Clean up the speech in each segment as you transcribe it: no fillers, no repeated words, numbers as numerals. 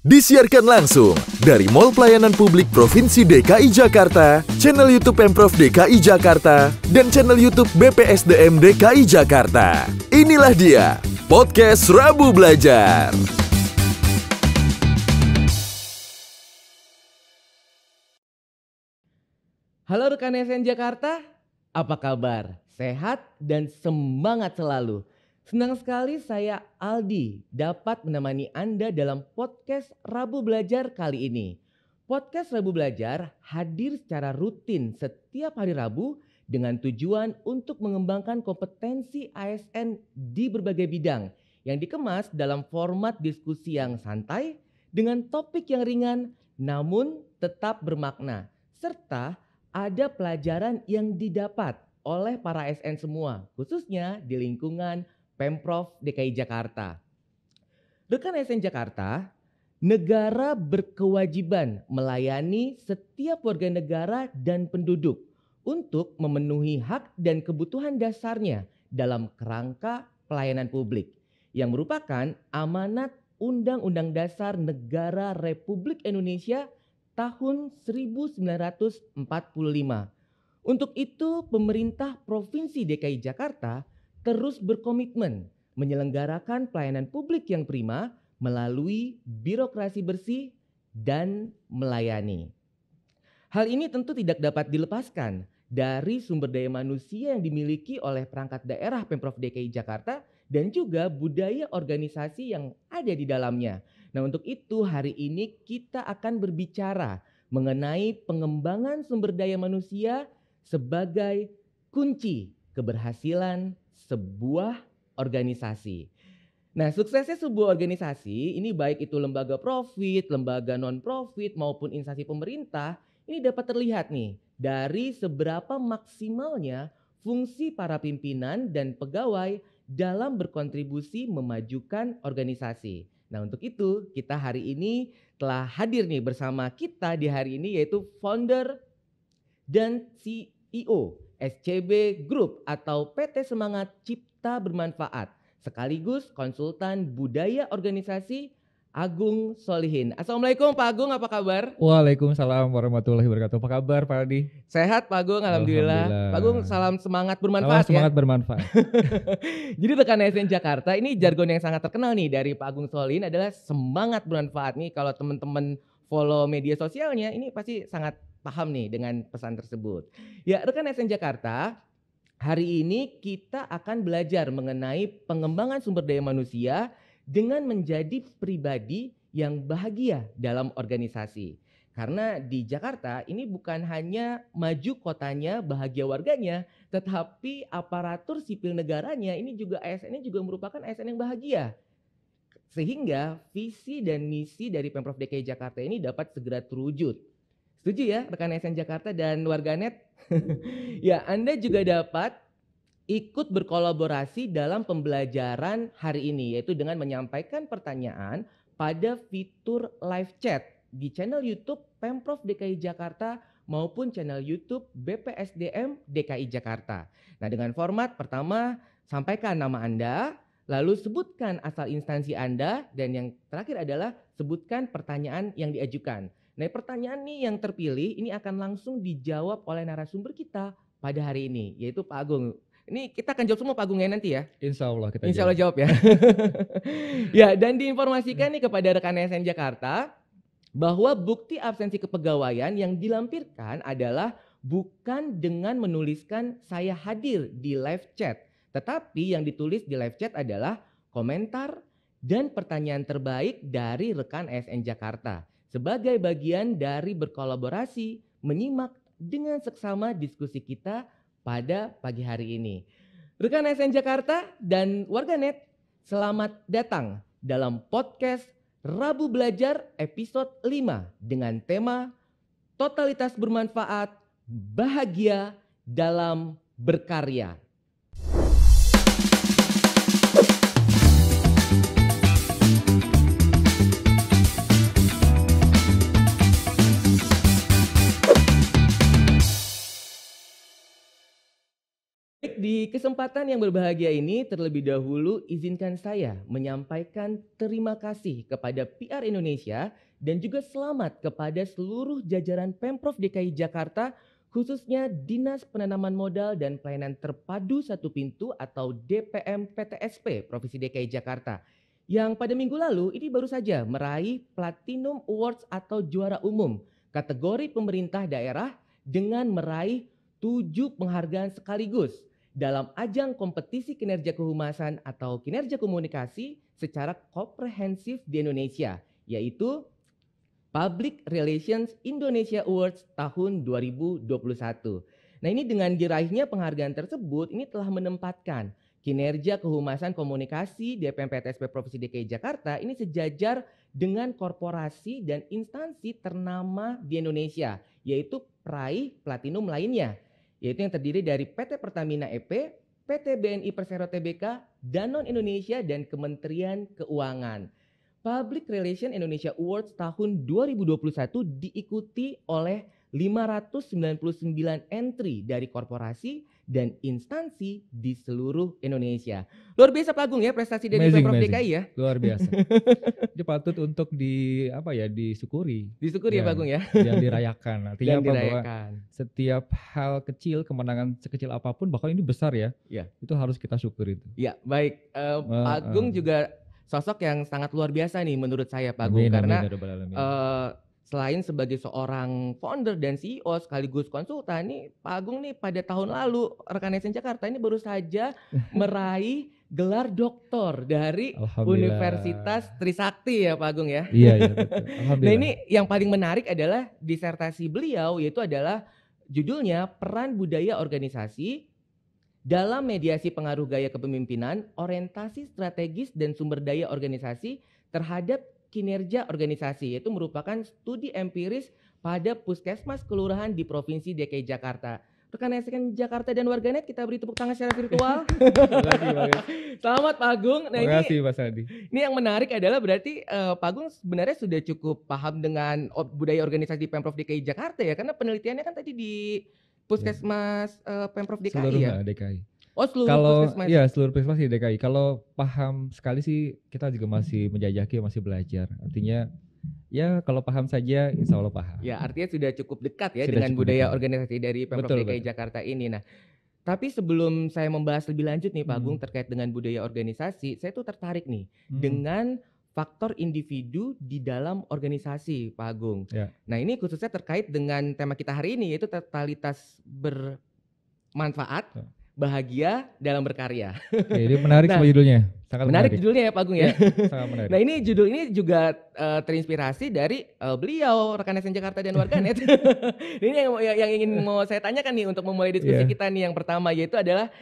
Disiarkan langsung dari Mall Pelayanan Publik Provinsi DKI Jakarta, channel YouTube Pemprov DKI Jakarta, dan channel YouTube BPSDM DKI Jakarta. Inilah dia, Podcast Rabu Belajar. Halo rekan SN Jakarta, apa kabar? Sehat dan semangat selalu. Senang sekali saya Aldi dapat menemani Anda dalam podcast Rabu Belajar kali ini. Podcast Rabu Belajar hadir secara rutin setiap hari Rabu dengan tujuan untuk mengembangkan kompetensi ASN di berbagai bidang yang dikemas dalam format diskusi yang santai dengan topik yang ringan namun tetap bermakna serta ada pelajaran yang didapat oleh para ASN semua khususnya di lingkungan Pemprov DKI Jakarta. Rekan ASN Jakarta, negara berkewajiban melayani setiap warga negara dan penduduk untuk memenuhi hak dan kebutuhan dasarnya dalam kerangka pelayanan publik yang merupakan amanat Undang-Undang Dasar Negara Republik Indonesia tahun 1945. Untuk itu, pemerintah Provinsi DKI Jakarta terus berkomitmen menyelenggarakan pelayanan publik yang prima melalui birokrasi bersih dan melayani. Hal ini tentu tidak dapat dilepaskan dari sumber daya manusia yang dimiliki oleh perangkat daerah Pemprov DKI Jakarta dan juga budaya organisasi yang ada di dalamnya. Nah, untuk itu hari ini kita akan berbicara mengenai pengembangan sumber daya manusia sebagai kunci keberhasilan sebuah organisasi. Nah, suksesnya sebuah organisasi ini baik itu lembaga profit, lembaga non-profit maupun instansi pemerintah ini dapat terlihat nih dari seberapa maksimalnya fungsi para pimpinan dan pegawai dalam berkontribusi memajukan organisasi. Nah, untuk itu kita hari ini telah hadir nih bersama kita di hari ini yaitu founder dan CEO SCB Group atau PT Semangat Cipta Bermanfaat sekaligus konsultan budaya organisasi Agung Solihin. Assalamualaikum Pak Agung, apa kabar? Waalaikumsalam warahmatullahi wabarakatuh. Apa kabar Pak Adi? Sehat Pak Agung, alhamdulillah. Pak Agung, salam semangat bermanfaat. Semangat bermanfaat. Jadi rekan ASN Jakarta ini jargon yang sangat terkenal nih dari Pak Agung Solihin adalah semangat bermanfaat nih. Kalau teman-teman follow media sosialnya ini pasti sangat paham nih dengan pesan tersebut. Ya rekan ASN Jakarta, hari ini kita akan belajar mengenai pengembangan sumber daya manusia dengan menjadi pribadi yang bahagia dalam organisasi. Karena di Jakarta ini bukan hanya maju kotanya, bahagia warganya, tetapi aparatur sipil negaranya ini juga ASN-nya juga merupakan ASN yang bahagia. Sehingga visi dan misi dari Pemprov DKI Jakarta ini dapat segera terwujud. Setuju ya rekan ASN Jakarta dan warganet? Ya, Anda juga dapat ikut berkolaborasi dalam pembelajaran hari ini yaitu dengan menyampaikan pertanyaan pada fitur live chat di channel YouTube Pemprov DKI Jakarta maupun channel YouTube BPSDM DKI Jakarta. Nah, dengan format pertama sampaikan nama Anda, lalu sebutkan asal instansi Anda dan yang terakhir adalah sebutkan pertanyaan yang diajukan. Nah, pertanyaan nih yang terpilih ini akan langsung dijawab oleh narasumber kita pada hari ini yaitu Pak Agung. Ini kita akan jawab semua Pak Agung ya nanti ya? Insya Allah kita jawab ya. Ya, dan diinformasikan nih kepada rekan ASN Jakarta bahwa bukti absensi kepegawaian yang dilampirkan adalah bukan dengan menuliskan saya hadir di live chat. Tetapi yang ditulis di live chat adalah komentar dan pertanyaan terbaik dari rekan ASN Jakarta. Sebagai bagian dari berkolaborasi menyimak dengan seksama diskusi kita pada pagi hari ini. Rekan ASN Jakarta dan warganet, selamat datang dalam podcast Rabu Belajar episode 5 dengan tema Totalitas Bermanfaat, Bahagia dalam Berkarya. di kesempatan yang berbahagia ini terlebih dahulu izinkan saya menyampaikan terima kasih kepada PR Indonesia dan juga selamat kepada seluruh jajaran Pemprov DKI Jakarta, khususnya Dinas Penanaman Modal dan Pelayanan Terpadu Satu Pintu atau DPM PTSP Provinsi DKI Jakarta, yang pada minggu lalu ini baru saja meraih Platinum Awards atau juara umum kategori pemerintah daerah dengan meraih 7 penghargaan sekaligus dalam ajang kompetisi kinerja kehumasan atau kinerja komunikasi secara komprehensif di Indonesia, yaitu Public Relations Indonesia Awards tahun 2021. Nah, ini dengan diraihnya penghargaan tersebut, ini telah menempatkan kinerja kehumasan komunikasi DPM PTSP Provinsi DKI Jakarta ini sejajar dengan korporasi dan instansi ternama di Indonesia, yaitu peraih platinum lainnya, yaitu yang terdiri dari PT Pertamina EP, PT BNI Persero Tbk, Danone Indonesia, dan Kementerian Keuangan. Public Relations Indonesia Awards tahun 2021 diikuti oleh 599 entry dari korporasi dan instansi di seluruh Indonesia. Luar biasa Pak Agung ya prestasi dari Pemprov DKI ya. Luar biasa. Itu patut untuk disyukuri. Disyukuri ya Pak Agung ya. Yang dirayakan. Artinya Dan apa? dirayakan. Bahwa setiap hal kecil, kemenangan sekecil apapun, bahkan ini besar ya. Ya. Itu harus kita syukuri. Ya baik. Pak Agung juga sosok yang sangat luar biasa nih menurut saya Pak Agung, karena selain sebagai seorang founder dan CEO sekaligus konsultan nih, Pak Agung nih pada tahun lalu rekan SN Jakarta ini baru saja meraih gelar doktor dari Universitas Trisakti ya Pak Agung ya. Iya betul. Nah ini yang paling menarik adalah disertasi beliau, yaitu adalah judulnya Peran Budaya Organisasi dalam Mediasi Pengaruh Gaya Kepemimpinan, Orientasi Strategis dan Sumber Daya Organisasi terhadap Kinerja Organisasi, yaitu merupakan studi empiris pada puskesmas kelurahan di Provinsi DKI Jakarta. Rekan SN Jakarta dan warganet, kita beri tepuk tangan secara virtual. Selamat Pak Agung. Nah terima kasih Mas Adi. Ini yang menarik adalah berarti Pak Agung sebenarnya sudah cukup paham dengan budaya organisasi Pemprov DKI Jakarta ya, karena penelitiannya kan tadi di puskesmas Pemprov DKI seluruh ya. DKI. Oh seluruh puskesmas. Iya seluruh puskesmas di DKI. Kalau paham sekali sih kita juga masih menjajaki, masih belajar. Artinya ya kalau paham saja insya Allah paham. Ya artinya sudah cukup dekat ya Sudah dengan cukup budaya dekat. organisasi dari Pemprov DKI Jakarta ini. Nah tapi sebelum saya membahas lebih lanjut nih Pak Agung terkait dengan budaya organisasi, saya tuh tertarik nih dengan faktor individu di dalam organisasi Pak Agung. Ya. Nah ini khususnya terkait dengan tema kita hari ini, yaitu totalitas bermanfaat, bahagia dalam berkarya. Jadi menarik Nah, semua judulnya. Sangat menarik judulnya ya Pak Agung ya. Sangat menarik. Nah ini judul ini juga terinspirasi dari beliau rekan SN Jakarta dan warganet. Ini yang ingin mau saya tanyakan nih untuk memulai diskusi kita nih, yang pertama yaitu adalah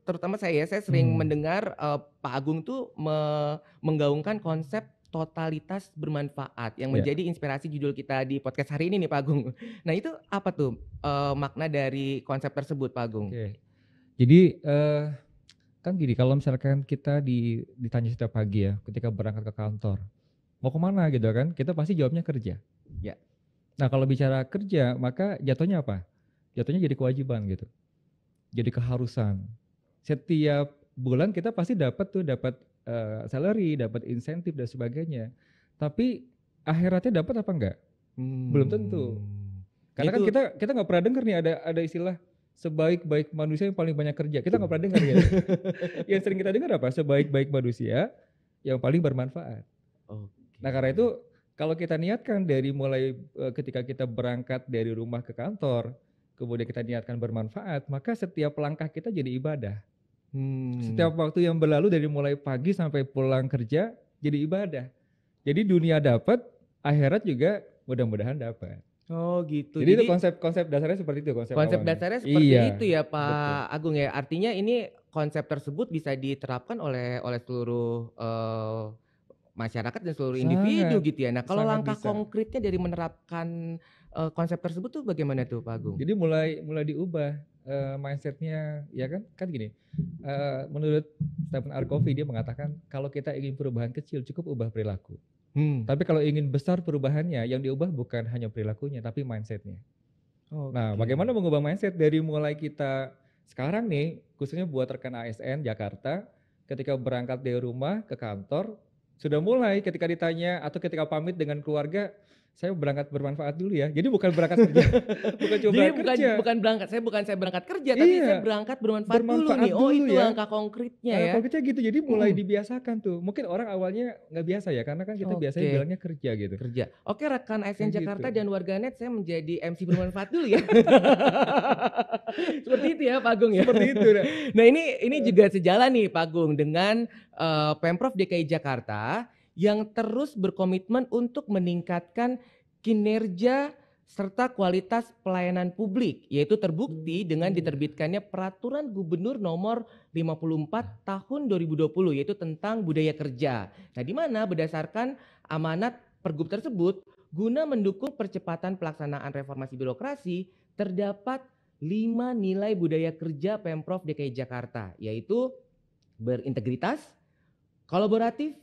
terutama saya sering mendengar Pak Agung tuh menggaungkan konsep totalitas bermanfaat yang menjadi inspirasi judul kita di podcast hari ini nih Pak Agung. Nah itu apa tuh makna dari konsep tersebut Pak Agung? Oke. Jadi kan gini, kalau misalkan kita ditanya setiap pagi ya ketika berangkat ke kantor, mau kemana gitu kan, kita pasti jawabnya kerja. Ya. Nah kalau bicara kerja, maka jatuhnya apa? Jatuhnya jadi kewajiban gitu, jadi keharusan. Setiap bulan kita pasti dapat salary, dapat insentif dan sebagainya. Tapi akhiratnya dapat apa enggak? Belum tentu. Karena kan kita nggak pernah dengar nih ada istilah sebaik-baik manusia yang paling banyak kerja. Kita nggak pernah dengar ya. Yang sering kita dengar apa? Sebaik-baik manusia yang paling bermanfaat. Nah karena itu kalau kita niatkan dari mulai ketika kita berangkat dari rumah ke kantor, kemudian kita niatkan bermanfaat, maka setiap langkah kita jadi ibadah. Setiap waktu yang berlalu dari mulai pagi sampai pulang kerja jadi ibadah. Jadi dunia dapat, akhirat juga mudah-mudahan dapat. Oh gitu. Jadi itu konsep dasarnya seperti itu. Konsep dasarnya seperti itu ya Pak Agung ya. Artinya ini konsep tersebut bisa diterapkan oleh seluruh masyarakat dan seluruh individu gitu ya. Nah kalau langkah konkretnya dari menerapkan konsep tersebut tuh bagaimana tuh Pak Agung? Jadi mulai diubah mindsetnya ya kan gini. Menurut Stephen R. Covey dia mengatakan kalau kita ingin perubahan kecil cukup ubah perilaku. Tapi kalau ingin besar perubahannya yang diubah bukan hanya perilakunya tapi mindsetnya. Nah bagaimana mengubah mindset dari mulai kita Sekarang nih, khususnya buat rekan ASN Jakarta, ketika berangkat dari rumah ke kantor, sudah mulai ketika ditanya atau ketika pamit dengan keluarga, saya berangkat bermanfaat dulu ya. Jadi bukan berangkat kerja, bukan cuma Jadi berangkat kerja. bukan berangkat, saya berangkat kerja, tapi Iya, saya berangkat bermanfaat dulu bermanfaat nih. Oh dulu itu ya. langkah konkretnya ya. Kalau kerja gitu, jadi mulai Mm-mm. dibiasakan tuh. Mungkin orang awalnya nggak biasa ya, karena kan kita biasanya Oke. bilangnya kerja gitu. Kerja. Oke rekan ASN Kayak Jakarta gitu. dan warganet, saya menjadi MC bermanfaat dulu ya. Seperti itu ya Pak Agung ya. Seperti itu. Nah. Nah ini juga sejalan nih Pak Agung dengan Pemprov DKI Jakarta yang terus berkomitmen untuk meningkatkan kinerja serta kualitas pelayanan publik, yaitu terbukti dengan diterbitkannya Peraturan Gubernur Nomor 54 Tahun 2020, yaitu tentang budaya kerja. Nah, di mana berdasarkan amanat Pergub tersebut, guna mendukung percepatan pelaksanaan reformasi birokrasi, terdapat 5 nilai budaya kerja Pemprov DKI Jakarta, yaitu berintegritas, kolaboratif,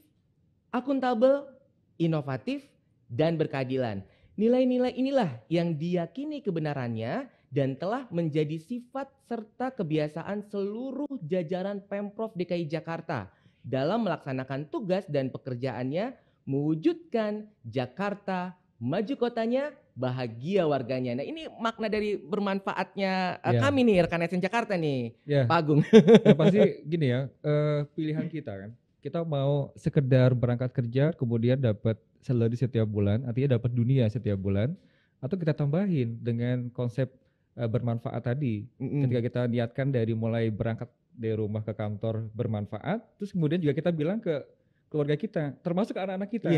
akuntabel, inovatif, dan berkeadilan. Nilai-nilai inilah yang diyakini kebenarannya dan telah menjadi sifat serta kebiasaan seluruh jajaran Pemprov DKI Jakarta dalam melaksanakan tugas dan pekerjaannya mewujudkan Jakarta maju kotanya, bahagia warganya. Nah ini makna dari bermanfaatnya kami nih rekan ASN Jakarta nih, Pak Agung. Ya pasti gini ya, pilihan kita kan. Kita mau sekedar berangkat kerja kemudian dapat salary setiap bulan, artinya dapat dunia setiap bulan, atau kita tambahin dengan konsep bermanfaat tadi. Ketika kita niatkan dari mulai berangkat dari rumah ke kantor bermanfaat, terus kemudian juga kita bilang ke keluarga kita, termasuk anak-anak kita.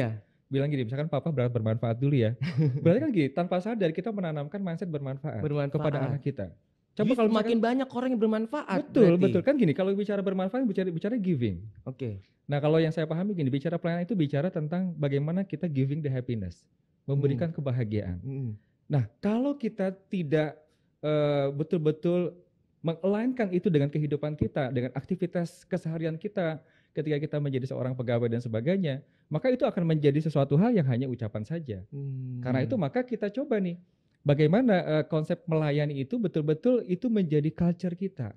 Bilang gini, misalkan papa berangkat bermanfaat dulu ya. Berarti kan gini, tanpa sadar kita menanamkan mindset bermanfaat kepada anak kita. Coba kalau makin banyak orang yang bermanfaat. Betul kan gini, kalau bicara bermanfaat bicara giving. Oke. Nah kalau yang saya pahami gini, bicara pelayanan itu bicara tentang bagaimana kita giving the happiness, memberikan kebahagiaan. Nah kalau kita tidak betul-betul meng-align-kan itu dengan kehidupan kita, dengan aktivitas keseharian kita, ketika kita menjadi seorang pegawai dan sebagainya, maka itu akan menjadi sesuatu hal yang hanya ucapan saja. Karena itu maka kita coba nih, bagaimana konsep melayani itu betul-betul itu menjadi culture kita,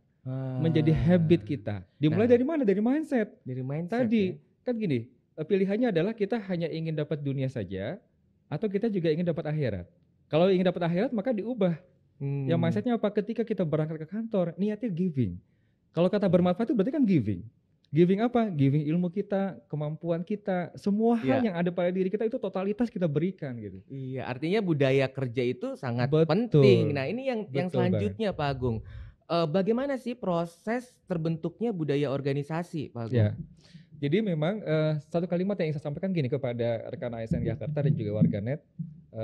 menjadi habit kita. Dimulai dari mana? Dari mindset. Dari mindset. Tadi kan gini, pilihannya adalah kita hanya ingin dapat dunia saja, atau kita juga ingin dapat akhirat. Kalau ingin dapat akhirat maka diubah. Yang mindsetnya apa? Ketika kita berangkat ke kantor, niatnya giving. Kalau kata bermanfaat itu berarti kan giving. Giving apa? Giving ilmu kita, kemampuan kita, semua hal yang ada pada diri kita itu totalitas kita berikan gitu. Iya, artinya budaya kerja itu sangat penting. Nah ini yang selanjutnya Pak Agung. Bagaimana sih proses terbentuknya budaya organisasi Pak Agung? Ya. Jadi memang satu kalimat yang saya sampaikan gini kepada rekan ASN Jakarta dan juga warganet,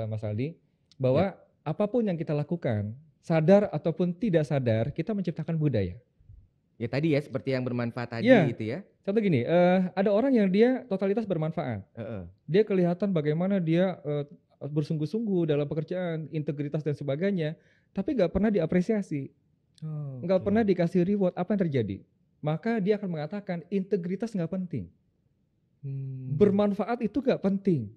Mas Aldi, bahwa apapun yang kita lakukan, sadar ataupun tidak sadar, kita menciptakan budaya. Ya tadi ya, seperti yang bermanfaat tadi gitu ya. Contoh gini, ada orang yang dia totalitas bermanfaat. Dia kelihatan bagaimana dia bersungguh-sungguh dalam pekerjaan, integritas dan sebagainya, tapi nggak pernah diapresiasi, nggak pernah dikasih reward. Apa yang terjadi? Maka dia akan mengatakan integritas nggak penting, bermanfaat itu nggak penting.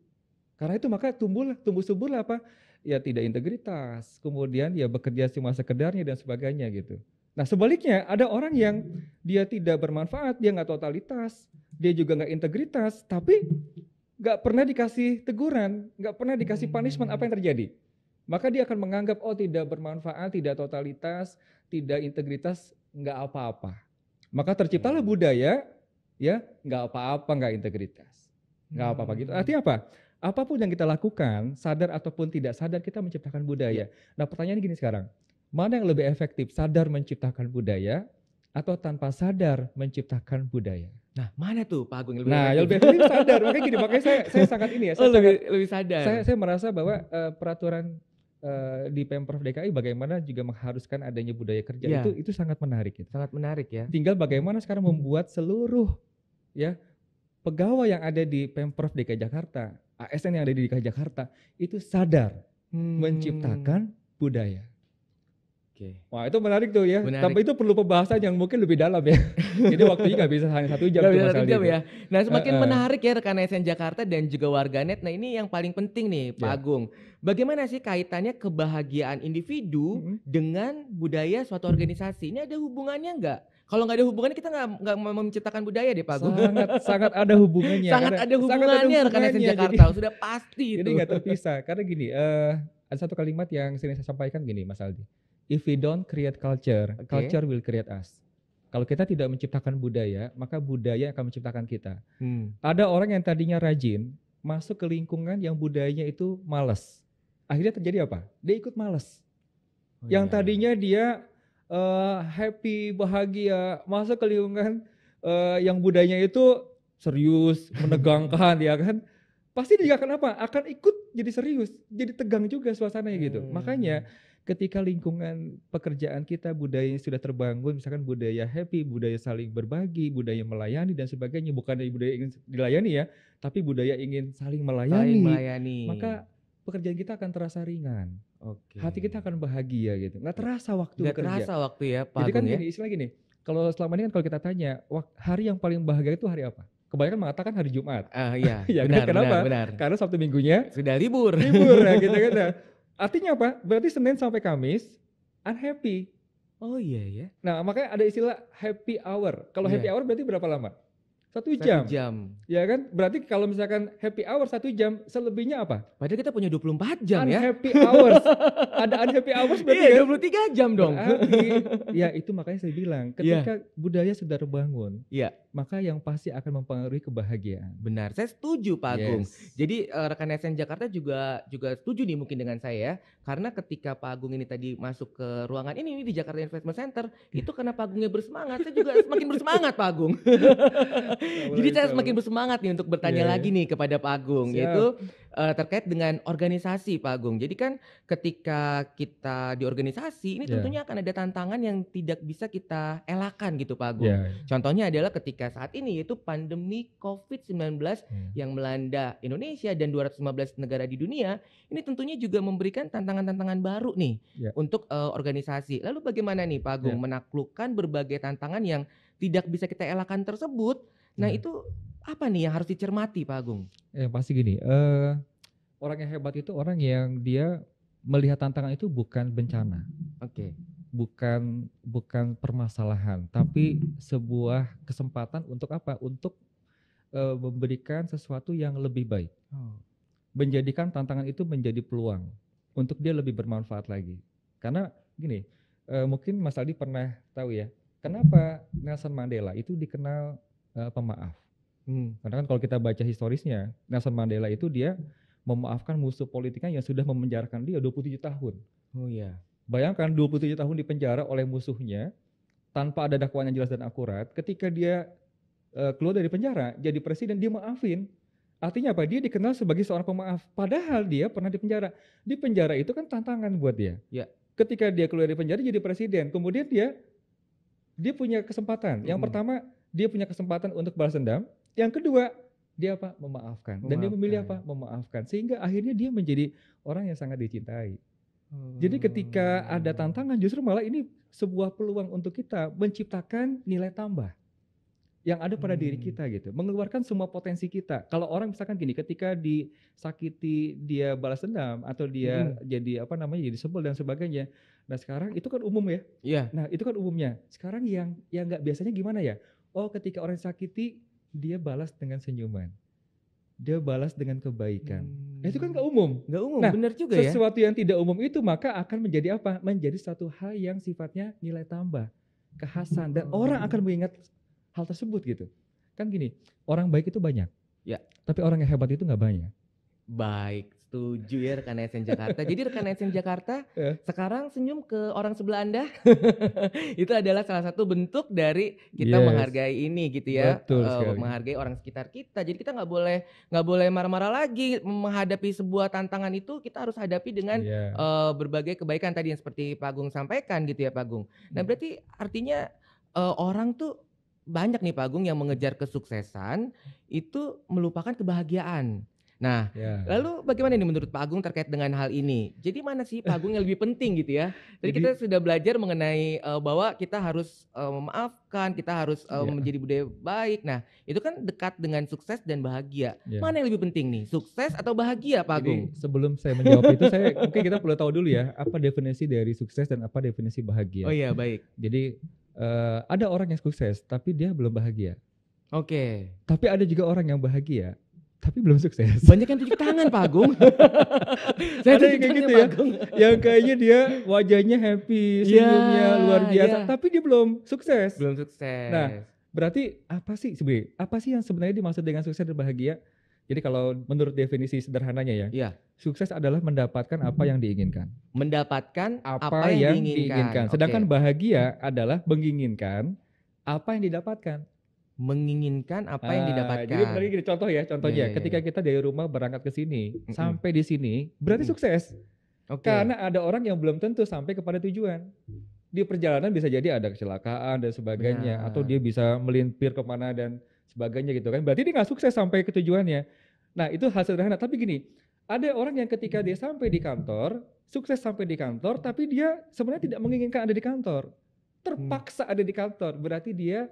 Karena itu maka tumbuh suburlah apa? Ya tidak integritas, kemudian ya bekerja cuma sekedarnya dan sebagainya gitu. Nah sebaliknya ada orang yang dia tidak bermanfaat, dia nggak totalitas, dia juga nggak integritas, tapi nggak pernah dikasih teguran, nggak pernah dikasih punishment. Apa yang terjadi? Maka dia akan menganggap oh tidak bermanfaat, tidak totalitas, tidak integritas, nggak apa-apa. Maka terciptalah budaya, ya nggak apa-apa, nggak integritas, nggak apa-apa gitu. Artinya apa? Apapun yang kita lakukan, sadar ataupun tidak sadar, kita menciptakan budaya. Nah pertanyaan gini sekarang, mana yang lebih efektif, sadar menciptakan budaya atau tanpa sadar menciptakan budaya? Nah mana tuh Pak Agung yang lebih efektif? efektif? Yang lebih efektif sadar, makanya saya sangat ini ya. Lebih sadar. Saya merasa bahwa peraturan di Pemprov DKI bagaimana juga mengharuskan adanya budaya kerja itu sangat menarik. Gitu. Sangat menarik ya. Tinggal bagaimana sekarang membuat seluruh pegawai yang ada di Pemprov DKI Jakarta, ASN yang ada di DKI Jakarta itu sadar menciptakan budaya. Oke. Wah itu menarik tuh ya, Menarik. tapi itu perlu pembahasan yang mungkin lebih dalam ya. Jadi waktunya nggak bisa hanya 1 jam Nggak tuh bisa Mas 1 Aldi jam itu. ya. Nah semakin Heeh. menarik ya rekan ASN Jakarta dan juga warganet. Nah ini yang paling penting nih Pak Ya. Agung. Bagaimana sih kaitannya kebahagiaan individu Mm-mm. dengan budaya suatu organisasi? Ini ada hubungannya nggak? Kalau nggak ada hubungannya kita nggak mau menciptakan budaya deh Pak Agung. Sangat ada hubungannya. Sangat karena- ada hubungannya rekan ASN hubungannya. Jakarta. Sudah pasti Jadi itu. nggak terpisah. Karena gini, ada satu kalimat yang sering saya sampaikan gini Mas Aldi. If we don't create culture, Oke. culture will create us. Kalau kita tidak menciptakan budaya, maka budaya akan menciptakan kita. Ada orang yang tadinya rajin, masuk ke lingkungan yang budayanya itu malas. Akhirnya terjadi apa? Dia ikut malas. Oh, Yang iya. tadinya dia happy, bahagia, masuk ke lingkungan yang budayanya itu serius, menegangkan ya kan. Pasti dia akan apa? Akan ikut jadi serius, jadi tegang juga suasananya gitu. Makanya ketika lingkungan pekerjaan kita budayanya sudah terbangun, misalkan budaya happy, budaya saling berbagi, budaya melayani dan sebagainya, bukan dari budaya ingin dilayani ya, tapi budaya ingin saling Saling melayani, melayani. maka pekerjaan kita akan terasa ringan, Oke. hati kita akan bahagia gitu, nggak terasa waktu Nggak bekerja. terasa waktu ya Pak Jadi kan Agung ya. gini, istilah gini, kalau selama ini kan kalau kita tanya, hari yang paling bahagia itu hari apa? Kebanyakan mengatakan hari Jumat, Iya, Ya, benar, kenapa? benar. karena Sabtu Minggunya Sudah libur. libur ya gitu kan. Nah, artinya apa? Berarti Senin sampai Kamis unhappy. Oh iya ya. Nah makanya ada istilah happy hour. Kalau Iya. happy hour berarti berapa lama? 1 1 jam. jam. Ya kan? Berarti kalau misalkan happy hour 1 jam, selebihnya apa? Padahal kita punya 24 jam ya. Unhappy hours. Ada unhappy hours berarti Iya, kan? 23 jam dong. Berarti, ya itu makanya saya bilang, ketika budaya sudah terbangun, Iya. maka yang pasti akan mempengaruhi kebahagiaan. Benar, saya setuju Pak Agung. Yes. Jadi rekan ASN Jakarta juga setuju nih mungkin dengan saya ya. Karena ketika Pak Agung ini tadi masuk ke ruangan ini di Jakarta Investment Center, itu karena Pak Agungnya bersemangat, saya juga semakin bersemangat Pak Agung. Jadi saya semakin bersemangat nih untuk bertanya Iya, lagi nih kepada Pak Agung, Siap. yaitu terkait dengan organisasi Pak Agung. Jadi kan ketika kita di organisasi ini Iya. tentunya akan ada tantangan yang tidak bisa kita elakkan gitu Pak Agung. Ya. Contohnya adalah ketika saat ini yaitu pandemi COVID-19 yang melanda Indonesia dan 215 negara di dunia, ini tentunya juga memberikan tantangan-tantangan baru nih Ya. untuk organisasi. Lalu bagaimana nih Pak Agung menaklukkan berbagai tantangan yang tidak bisa kita elakkan tersebut? Nah itu apa nih yang harus dicermati Pak Agung? Pasti gini, orang yang hebat itu orang yang dia melihat tantangan itu bukan bencana. Oke. Bukan permasalahan, tapi sebuah kesempatan untuk apa? Untuk memberikan sesuatu yang lebih baik. Menjadikan tantangan itu menjadi peluang untuk dia lebih bermanfaat lagi. Karena gini, mungkin Mas Aldi pernah tahu ya, kenapa Nelson Mandela itu dikenal pemaaf. Karena kan kalau kita baca historisnya, Nelson Mandela itu dia memaafkan musuh politiknya yang sudah memenjarakan dia 27 tahun. Oh iya. Bayangkan 27 tahun dipenjara oleh musuhnya tanpa ada dakwaan yang jelas dan akurat. Ketika dia keluar dari penjara, jadi presiden, dia maafin. Artinya apa? Dia dikenal sebagai seorang pemaaf. Padahal dia pernah dipenjara. Di penjara itu kan tantangan buat dia. Ya. Ketika dia keluar dari penjara jadi presiden, kemudian dia punya kesempatan. Yang pertama, dia punya kesempatan untuk balas dendam. Yang kedua, dia apa? Memaafkan. Dan dia memilih apa? Memaafkan. Sehingga akhirnya dia menjadi orang yang sangat dicintai. Jadi ketika ada tantangan justru malah ini sebuah peluang untuk kita menciptakan nilai tambah yang ada pada diri kita gitu. Mengeluarkan semua potensi kita. Kalau orang misalkan gini, ketika disakiti dia balas dendam atau dia jadi jadi sebel dan sebagainya. Nah sekarang itu kan umum ya. Iya. Nah itu kan umumnya. Sekarang yang nggak biasanya gimana ya? Oh ketika orang sakiti dia balas dengan senyuman. Dia balas dengan kebaikan. Nah, itu kan nggak umum. Nggak umum, Nah, benar juga ya. Sesuatu yang tidak umum itu maka akan menjadi apa? Menjadi satu hal yang sifatnya nilai tambah, kekhasan, dan orang akan mengingat hal tersebut gitu. Kan gini, orang baik itu banyak. Ya. Tapi orang yang hebat itu nggak banyak. Baik, setuju ya rekan ASN Jakarta. Jadi rekan ASN Jakarta sekarang senyum ke orang sebelah Anda. Itu adalah salah satu bentuk dari kita menghargai ini gitu ya. Betul sekali. Menghargai orang sekitar kita. Jadi kita nggak boleh marah-marah lagi menghadapi sebuah tantangan itu. Kita harus hadapi dengan berbagai kebaikan tadi yang seperti Pak Agung sampaikan gitu ya Pak Agung. Nah berarti artinya orang tuh banyak nih Pak Agung yang mengejar kesuksesan itu melupakan kebahagiaan. Nah, Ya. lalu bagaimana nih menurut Pak Agung terkait dengan hal ini? Jadi mana sih Pak Agung yang lebih penting gitu ya? Tadi Jadi- kita sudah belajar mengenai bahwa kita harus memaafkan, kita harus Ya. menjadi budaya baik. Nah, itu kan dekat dengan sukses dan bahagia. Ya. Mana yang lebih penting nih? Sukses atau bahagia, Pak Agung? Jadi sebelum saya menjawab itu, mungkin kita perlu tahu dulu ya apa definisi dari sukses dan apa definisi bahagia. Oh iya, baik. Jadi ada orang yang sukses tapi dia belum bahagia. Oke. Tapi ada juga orang yang bahagia tapi belum sukses. Banyak yang tunjuk tangan, Pak Agung. Saya Ada tunjuk yang kayak tangan, gitu Pak ya. Agung. Yang kayaknya dia wajahnya happy, senyumnya Ya, luar biasa, ya. tapi dia belum sukses. Belum sukses. Nah, berarti apa sih sebenarnya? Apa sih yang sebenarnya dimaksud dengan sukses dan bahagia? Jadi kalau menurut definisi sederhananya ya, Iya. sukses adalah mendapatkan apa yang diinginkan. Mendapatkan Apa yang diinginkan. Sedangkan Oke. bahagia adalah menginginkan apa yang didapatkan. Menginginkan apa yang didapatkan. Jadi benar gini contohnya, Iya, iya, ketika iya. kita dari rumah berangkat ke sini Mm-mm. sampai di sini berarti Mm-mm. sukses. Oke. Karena ada orang yang belum tentu sampai kepada tujuan. Di perjalanan bisa jadi ada kecelakaan dan sebagainya, Benar. atau dia bisa melintir kemana dan sebagainya gitu kan. Berarti dia nggak sukses sampai ke tujuannya. Nah itu hal sederhana. Tapi gini, ada orang yang ketika dia sampai di kantor, sukses sampai di kantor, tapi dia sebenarnya tidak menginginkan ada di kantor. Terpaksa ada di kantor, berarti dia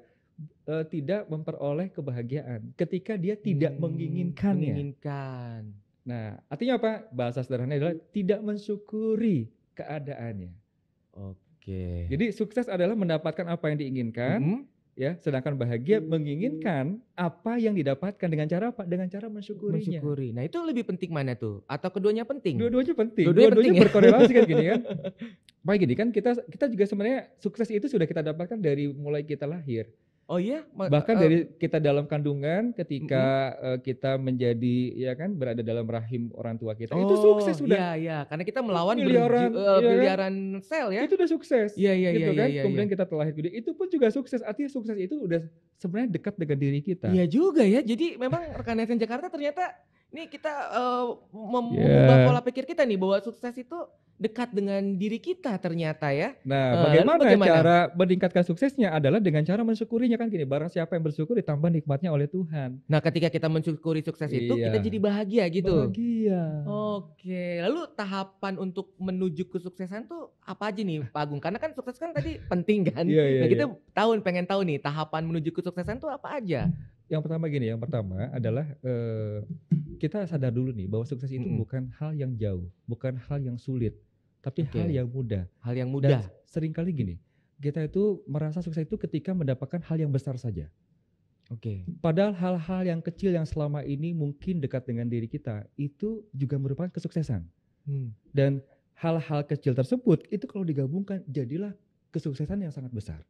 tidak memperoleh kebahagiaan ketika dia tidak menginginkannya. Menginginkan. Nah, artinya apa? Bahasa sederhana adalah tidak mensyukuri keadaannya. Oke. Jadi sukses adalah mendapatkan apa yang diinginkan, Mm-mm. ya. Sedangkan bahagia menginginkan apa yang didapatkan dengan cara apa? Dengan cara mensyukurinya. Mensyukuri. Nah itu lebih penting mana tuh? Atau keduanya penting? Dua-duanya penting. Dua-duanya penting ya? berkorelasi kan gini kan. Baik gini kan kita juga sebenarnya sukses itu sudah kita dapatkan dari mulai kita lahir. Oh iya? Bahkan dari kita dalam kandungan ketika kita menjadi ya kan berada dalam rahim orang tua kita itu sukses sudah. Iya, iya. Karena kita melawan Miliaran, iya kan? miliaran sel ya. Itu udah sukses. Iya, iya, gitu iya, kan. iya, Kemudian iya. kita terlahir gede itu pun juga sukses. Artinya sukses itu udah sebenarnya dekat dengan diri kita. Iya juga ya. Jadi memang rekan SN Jakarta ternyata nih kita mengubah Yeah. pola pikir kita nih bahwa sukses itu dekat dengan diri kita ternyata ya. Nah, lalu bagaimana? cara meningkatkan suksesnya adalah dengan cara mensyukurinya kan gini. Barang siapa yang bersyukur ditambah nikmatnya oleh Tuhan. Nah, ketika kita mensyukuri sukses itu Iya. kita jadi bahagia gitu. Bahagia. Oke, lalu tahapan untuk menuju kesuksesan tuh apa aja nih Pak Agung? Karena kan sukses kan tadi penting kan. Iya, iya, Nah kita iya. pengen tahu nih tahapan menuju kesuksesan tuh apa aja? Yang pertama adalah kita sadar dulu nih bahwa sukses itu Mm-mm. bukan hal yang jauh, bukan hal yang sulit, tapi Oke. hal yang mudah. Hal yang Dan mudah. seringkali gini, kita itu merasa sukses itu ketika mendapatkan hal yang besar saja. Oke. Padahal hal-hal yang kecil yang selama ini mungkin dekat dengan diri kita itu juga merupakan kesuksesan. Dan hal-hal kecil tersebut itu kalau digabungkan jadilah kesuksesan yang sangat besar.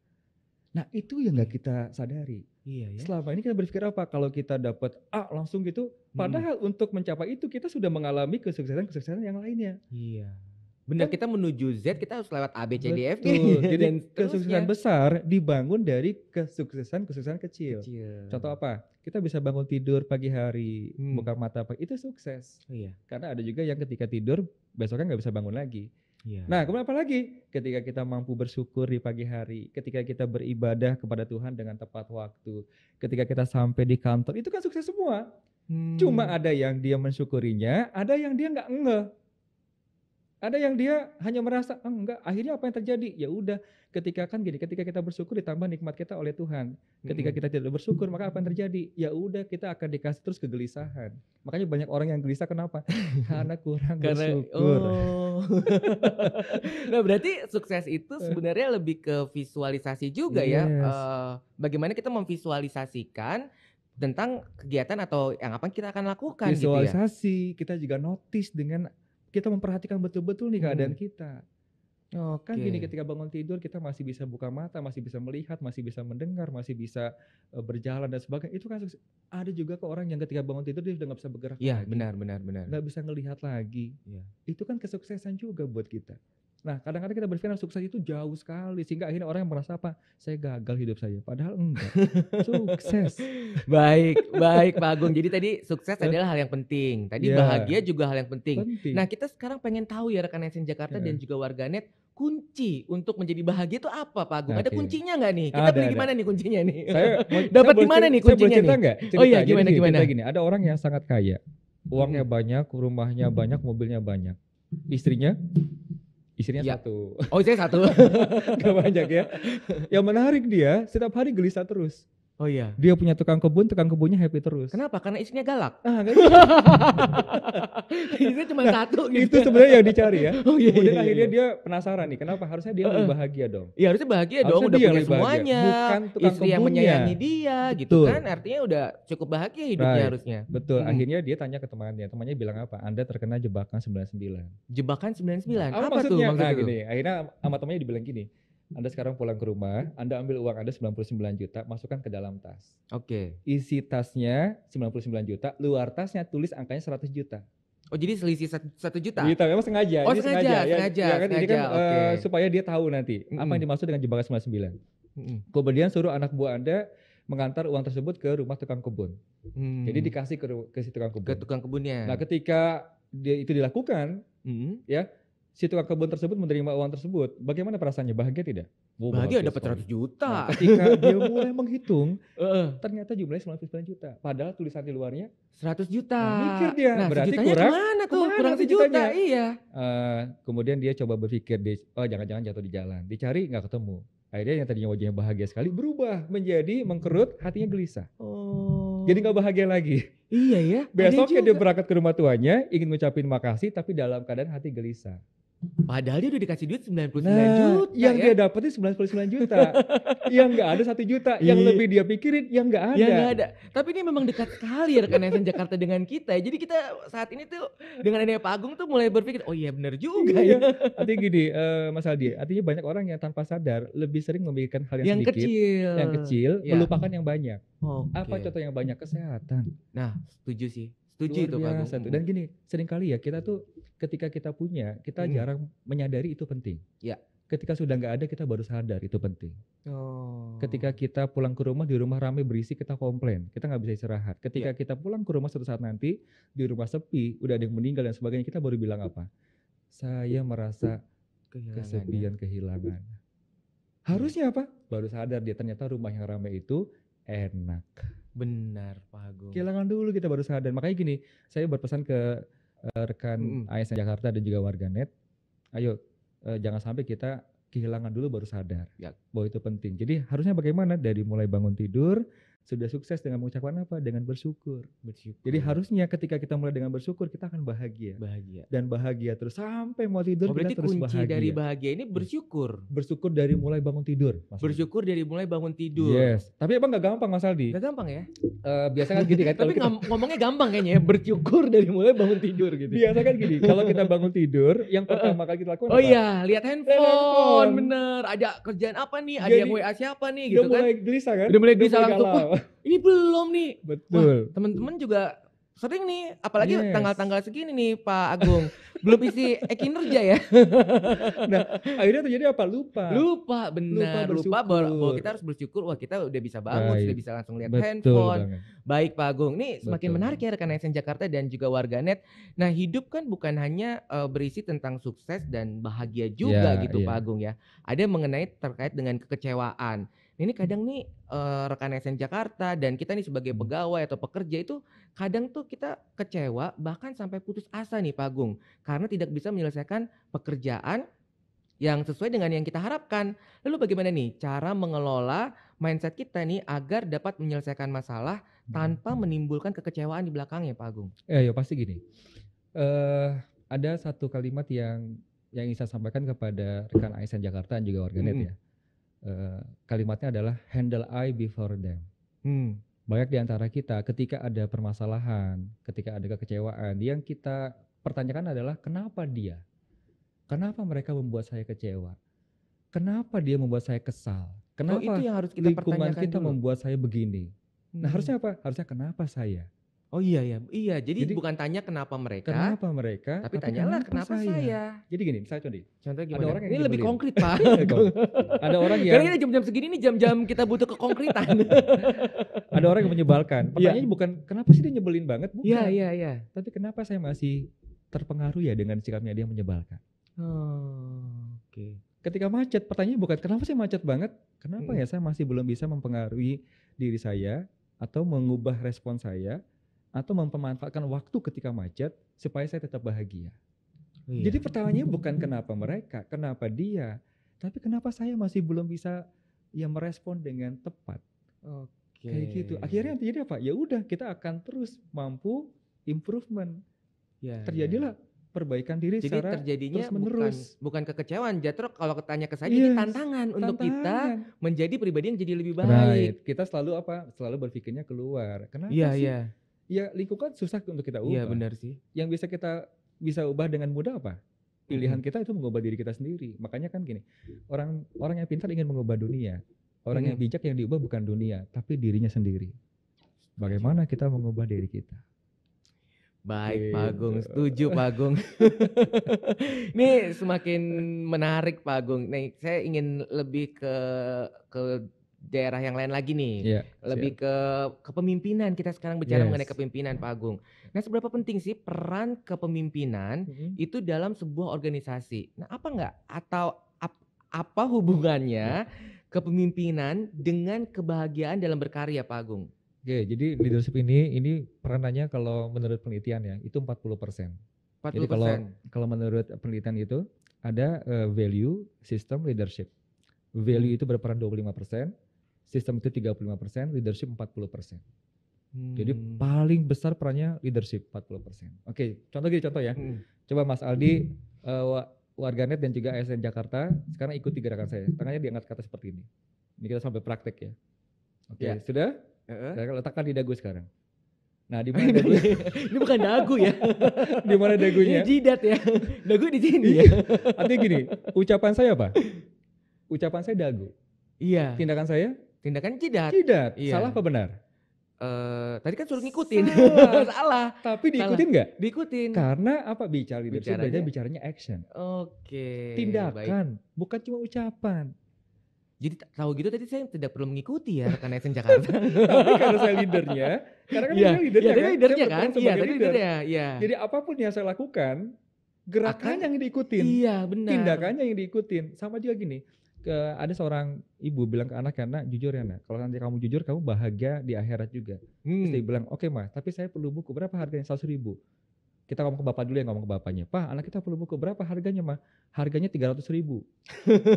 Nah itu yang nggak kita sadari. Iya ya. Selama ini kita berpikir apa? Kalau kita dapat A langsung gitu, padahal untuk mencapai itu kita sudah mengalami kesuksesan-kesuksesan yang lainnya. Iya. Benar, kita menuju Z kita harus lewat A B C D F G. Betul. Jadi Dan kesuksesan seterusnya. besar dibangun dari kesuksesan kecil. Kecil. Contoh apa? Kita bisa bangun tidur pagi hari, Hmm. buka mata pagi, itu sukses. Oh, iya. Karena ada juga yang ketika tidur besoknya nggak bisa bangun lagi. Iya. Nah, kemudian apa lagi? Ketika kita mampu bersyukur di pagi hari, ketika kita beribadah kepada Tuhan dengan tepat waktu, ketika kita sampai di kantor, itu kan sukses semua. Cuma ada yang dia mensyukurinya, ada yang dia nggak ngeh. Ada yang dia hanya merasa enggak, akhirnya apa yang terjadi? Ya udah, ketika kita bersyukur ditambah nikmat kita oleh Tuhan. Ketika kita tidak bersyukur, maka apa yang terjadi? Ya udah, kita akan dikasih terus kegelisahan. Makanya banyak orang yang gelisah kenapa? Karena kurang bersyukur. Oh. Nah, berarti sukses itu sebenarnya lebih ke visualisasi juga ya. Yes. Bagaimana kita memvisualisasikan tentang kegiatan atau yang apa kita akan lakukan gitu ya. Visualisasi, kita juga notice dengan kita memperhatikan betul-betul nih keadaan kita. Oke. Kan gini, ketika bangun tidur kita masih bisa buka mata, masih bisa melihat, masih bisa mendengar, masih bisa berjalan dan sebagainya. Itu kan sukses. Ada juga kok orang yang ketika bangun tidur dia udah gak bisa bergerak Iya, lagi. benar. Gak bisa ngelihat lagi. Iya. Itu kan kesuksesan juga buat kita. Nah, kadang-kadang kita berpikir sukses itu jauh sekali sehingga akhirnya orang yang merasa apa? Saya gagal hidup saya. Padahal enggak. Sukses. Baik Pak Agung. Jadi tadi sukses adalah hal yang penting. Tadi Iya. bahagia juga hal yang penting. Penting. Nah, kita sekarang pengen tahu ya rekan SN Jakarta dan juga warganet, kunci untuk menjadi bahagia itu apa Pak Agung? Ada Oke. kuncinya nggak nih? Kita beli Ada. gimana nih kuncinya nih? Saya Dapat boleh di mana cerita- nih saya boleh kuncinya cerita nih? nggak? Oh iya, Jadi gimana? cerita gini, ada orang yang sangat kaya. Uangnya banyak, rumahnya banyak, mobilnya banyak. Istrinya Ya. satu. Oh, saya satu. Gak banyak ya. Yang menarik dia setiap hari gelisah terus. Oh iya. Dia punya tukang kebunnya happy terus. Kenapa? Karena istrinya galak. Ah, kan? Istrinya cuma satu gitu. Itu sebenarnya yang dicari ya. Oh iya. Kemudian iya, akhirnya iya. dia penasaran nih, kenapa harusnya dia lebih bahagia dong. Ya harusnya bahagia dong, Harusnya udah dia punya lebih bahagia. semuanya. Bukan tukang Istri yang kebunnya. menyayangi dia gitu Betul. kan. Artinya udah cukup bahagia hidupnya Right. harusnya. Betul. Mm-mm. Akhirnya dia tanya ke temannya bilang apa? Anda terkena jebakan 99. Jebakan 99. Apa Apa tuh maksudnya? maksudnya Nah tuh? gini, akhirnya sama temannya dibilang gini. Anda sekarang pulang ke rumah, Anda ambil uang Anda 99 juta, masukkan ke dalam tas. Oke. Isi tasnya 99 juta, luar tasnya tulis angkanya 100 juta. Oh jadi selisih 1 juta? Gitu, memang sengaja. Oh, Ini sengaja, ya, kan, ini kan oke. supaya dia tahu nanti apa yang dimaksud dengan jebakan 99. Kemudian suruh anak buah Anda mengantar uang tersebut ke rumah tukang kebun. Jadi dikasih ke si tukang kebun. ke tukang kebunnya. Nah, ketika itu dilakukan, ya, si tukang kebun tersebut menerima uang tersebut, bagaimana perasaannya? Bahagia tidak? Bahagia dapat sekali. 100 juta. Nah, ketika dia mulai menghitung, ternyata jumlahnya 99 juta. Padahal tulisan di luarnya 100 juta. Nah, mikir dia, Nah, berarti sejutanya kurang- kemana tuh? kemana Kurang sejutanya? sejuta, iya. Kemudian dia coba berpikir, oh jangan-jangan jatuh di jalan. Dicari nggak ketemu. Akhirnya yang tadinya wajahnya bahagia sekali berubah menjadi mengkerut, hatinya gelisah. Oh. Jadi nggak bahagia lagi. Iya ya. Besoknya ada dia juga. berangkat ke rumah tuanya, ingin ngucapin makasih, tapi dalam keadaan hati gelisah. Padahal dia udah dikasih duit 99 Nah, juta yang ya. dia dapetin 99 juta, yang nggak ada 1 juta, yang Iya. lebih dia pikirin, yang nggak ada. Ya nggak ada. Tapi ini memang dekat sekali ya rekan SN Jakarta dengan kita. Jadi kita saat ini tuh dengan adanya Pak Agung tuh mulai berpikir, oh iya benar juga Iya. ya. Artinya gini, Mas Aldi, artinya banyak orang yang tanpa sadar lebih sering memikirkan hal yang Yang sedikit, kecil. yang kecil, Ya. melupakan yang banyak. Oke. Apa contoh yang banyak? Kesehatan. Nah, setuju sih. Setuju Luar itu Pak Agung. biasa tuh. Dan gini, seringkali ya kita tuh ketika kita punya, kita jarang menyadari itu penting. Ya. Ketika sudah nggak ada, kita baru sadar itu penting. Oh. Ketika kita pulang ke rumah, di rumah ramai berisi, kita komplain, kita nggak bisa istirahat. Ketika kita pulang ke rumah suatu saat nanti, di rumah sepi, udah ada yang meninggal dan sebagainya, kita baru bilang apa? Saya merasa kesepian, kehilangan. Harusnya apa? Baru sadar dia ternyata rumah yang ramai itu enak. Benar Pak Agung. Kehilangan dulu kita baru sadar. Makanya gini, saya berpesan ke rekan ASN Jakarta dan juga warganet, ayo jangan sampai kita kehilangan dulu baru sadar bahwa itu penting. Jadi harusnya bagaimana? Dari mulai bangun tidur, sudah sukses dengan mengucapkan apa? Dengan bersyukur. Jadi harusnya ketika kita mulai dengan bersyukur, kita akan bahagia. Dan bahagia terus sampai mau tidur, berarti kita terus kunci bahagia. dari bahagia ini bersyukur. Bersyukur dari mulai bangun tidur. Bersyukur dari mulai bangun tidur. Yes. Tapi emang gak gampang Mas Aldi. Gak gampang ya? Biasa kan gini kan. Tapi ngomongnya gampang kayaknya ya. Bersyukur dari mulai bangun tidur gitu. Biasa kan gini. Kalau kita bangun tidur, yang pertama kali kita lakukan Oh apa? iya, lihat handphone. Bener. Ada kerjaan apa nih? Ada Jadi, yang WA siapa nih? Gitu Udah kan? mulai gelisah kan? Udah mulai gelisah langsung. galau. Wah, ini belum nih. Betul. Teman-teman juga sering nih, apalagi Yes. tanggal-tanggal segini nih Pak Agung. Belum isi kinerja ya. Nah, akhirnya terjadi apa? Lupa Benar. Lupa bahwa kita harus bersyukur. Wah, kita udah bisa bangun, sudah bisa langsung lihat handphone. Banget. Baik Pak Agung, nih semakin Betul. menarik ya rekan ASN Jakarta dan juga warganet. Nah, hidup kan bukan hanya berisi tentang sukses dan bahagia juga gitu Pak Agung ya. Ada mengenai terkait dengan kekecewaan. Ini kadang nih rekan ASN Jakarta dan kita nih sebagai pegawai atau pekerja itu kadang tuh kita kecewa bahkan sampai putus asa nih Pak Agung karena tidak bisa menyelesaikan pekerjaan yang sesuai dengan yang kita harapkan. Lalu bagaimana nih cara mengelola mindset kita nih agar dapat menyelesaikan masalah tanpa menimbulkan kekecewaan di belakangnya Pak Agung? Ya pasti gini. Ada satu kalimat yang ingin saya sampaikan kepada rekan ASN Jakarta dan juga warganet ya. Kalimatnya adalah handle I before them. Banyak di antara kita ketika ada permasalahan, ketika ada kekecewaan, yang kita pertanyakan adalah kenapa dia? Kenapa mereka membuat saya kecewa? Kenapa dia membuat saya kesal? Kenapa itu yang harus kita lingkungan pertanyakan kita dulu. membuat saya begini? Nah harusnya apa? Harusnya kenapa saya? Oh iya. Jadi bukan tanya kenapa mereka, tapi tanyalah kenapa saya. Jadi gini, misalnya Contohnya gimana? ada orang yang Ini lebih nyebelin. konkret Pak. Ada orang yang Karena ini jam-jam segini nih jam-jam kita butuh kekonkretan. ada orang yang menyebalkan. Pertanyaannya bukan kenapa sih dia nyebelin banget, bukan. Iya. Tapi kenapa saya masih terpengaruh ya dengan sikapnya dia menyebalkan. Oke. Ketika macet, pertanyaannya bukan kenapa saya macet banget, kenapa ya saya masih belum bisa mempengaruhi diri saya atau mengubah respon saya atau memanfaatkan waktu ketika macet supaya saya tetap bahagia. Iya. Jadi pertanyaannya bukan kenapa mereka, kenapa dia, tapi kenapa saya masih belum bisa ya merespon dengan tepat. Oke. Kayak gitu. Akhirnya terjadi apa? Ya udah, kita akan terus mampu improvement. Ya, Terjadilah perbaikan diri jadi secara terjadinya terus-menerus. bukan kekecewaan, justru kalau tanya ke saya Yes, ini tantangan untuk kita tantangan. menjadi pribadi yang jadi lebih baik. Right. Kita selalu apa? Selalu berpikirnya keluar. Kenapa Iya, sih? iya. Ya lingkungan susah untuk kita ubah. Iya, benar sih. Yang bisa kita ubah dengan mudah apa? Pilihan kita itu mengubah diri kita sendiri. Makanya kan gini, orang yang pintar ingin mengubah dunia. Orang yang bijak yang diubah bukan dunia, tapi dirinya sendiri. Bagaimana kita mengubah diri kita? Baik, Pak Agung. Gitu. Setuju, Pak Agung. Ini semakin menarik, Pak Agung. Nih, saya ingin lebih ke daerah yang lain lagi nih. Iya, Lebih ke kepemimpinan. Kita sekarang bicara Yes. mengenai kepemimpinan, Pak Agung. Nah, seberapa penting sih peran kepemimpinan itu dalam sebuah organisasi? Nah, apa enggak? Atau apa hubungannya kepemimpinan dengan kebahagiaan dalam berkarya, Pak Agung? Oke, jadi leadership ini peranannya kalau menurut penelitian ya itu 40%. 40%. Jadi kalau menurut penelitian itu ada value, system, leadership. Value itu berperan 25%, system itu 35%, leadership 40%. Jadi paling besar perannya leadership 40%. Oke, contoh ya. Coba Mas Aldi warganet dan juga ASN Jakarta sekarang ikuti gerakan saya. Tangannya diangkat ke atas seperti ini. Ini kita sampai praktek ya. Oke, Ya. sudah? Saya letakkan di dagu sekarang. Nah, di mana dagu? Ini bukan dagu ya. Di mana dagunya? Ini jidat ya. Dagu di sini ya. Artinya gini, ucapan saya apa? Ucapan saya dagu. Iya. Tindakan saya? Tindakan jidat. Jidat. Iya. Salah apa benar? Tadi kan suruh ngikutin. Salah. Salah. Tapi diikutin nggak? Diikutin. Karena apa? Bicara leadership Bicaranya? bicaranya action. Oke. Baik. Tindakan, bukan cuma ucapan. Jadi tahu gitu tadi saya tidak perlu mengikuti ya rekan ASN Jakarta. Tapi karena saya leadernya, karena kan Iya, saya leadernya iya, tadi kan, leadernya saya kan? berperan Iya, sebagai tadi leader. leadernya. Iya. Jadi apapun yang saya lakukan, gerakan yang diikutin, Iya, benar. tindakannya yang diikutin. Sama juga gini, ada seorang ibu bilang ke anaknya, "Nak, jujur ya nak, kalau nanti kamu jujur kamu bahagia di akhirat juga." Terus dia bilang, "Oke mah, tapi saya perlu buku, berapa harganya? 100.000." Kita ngomong ke bapak dulu, yang ngomong ke bapaknya, "Pak, anak kita perlu buku, berapa harganya mah?" "Harganya 300.000."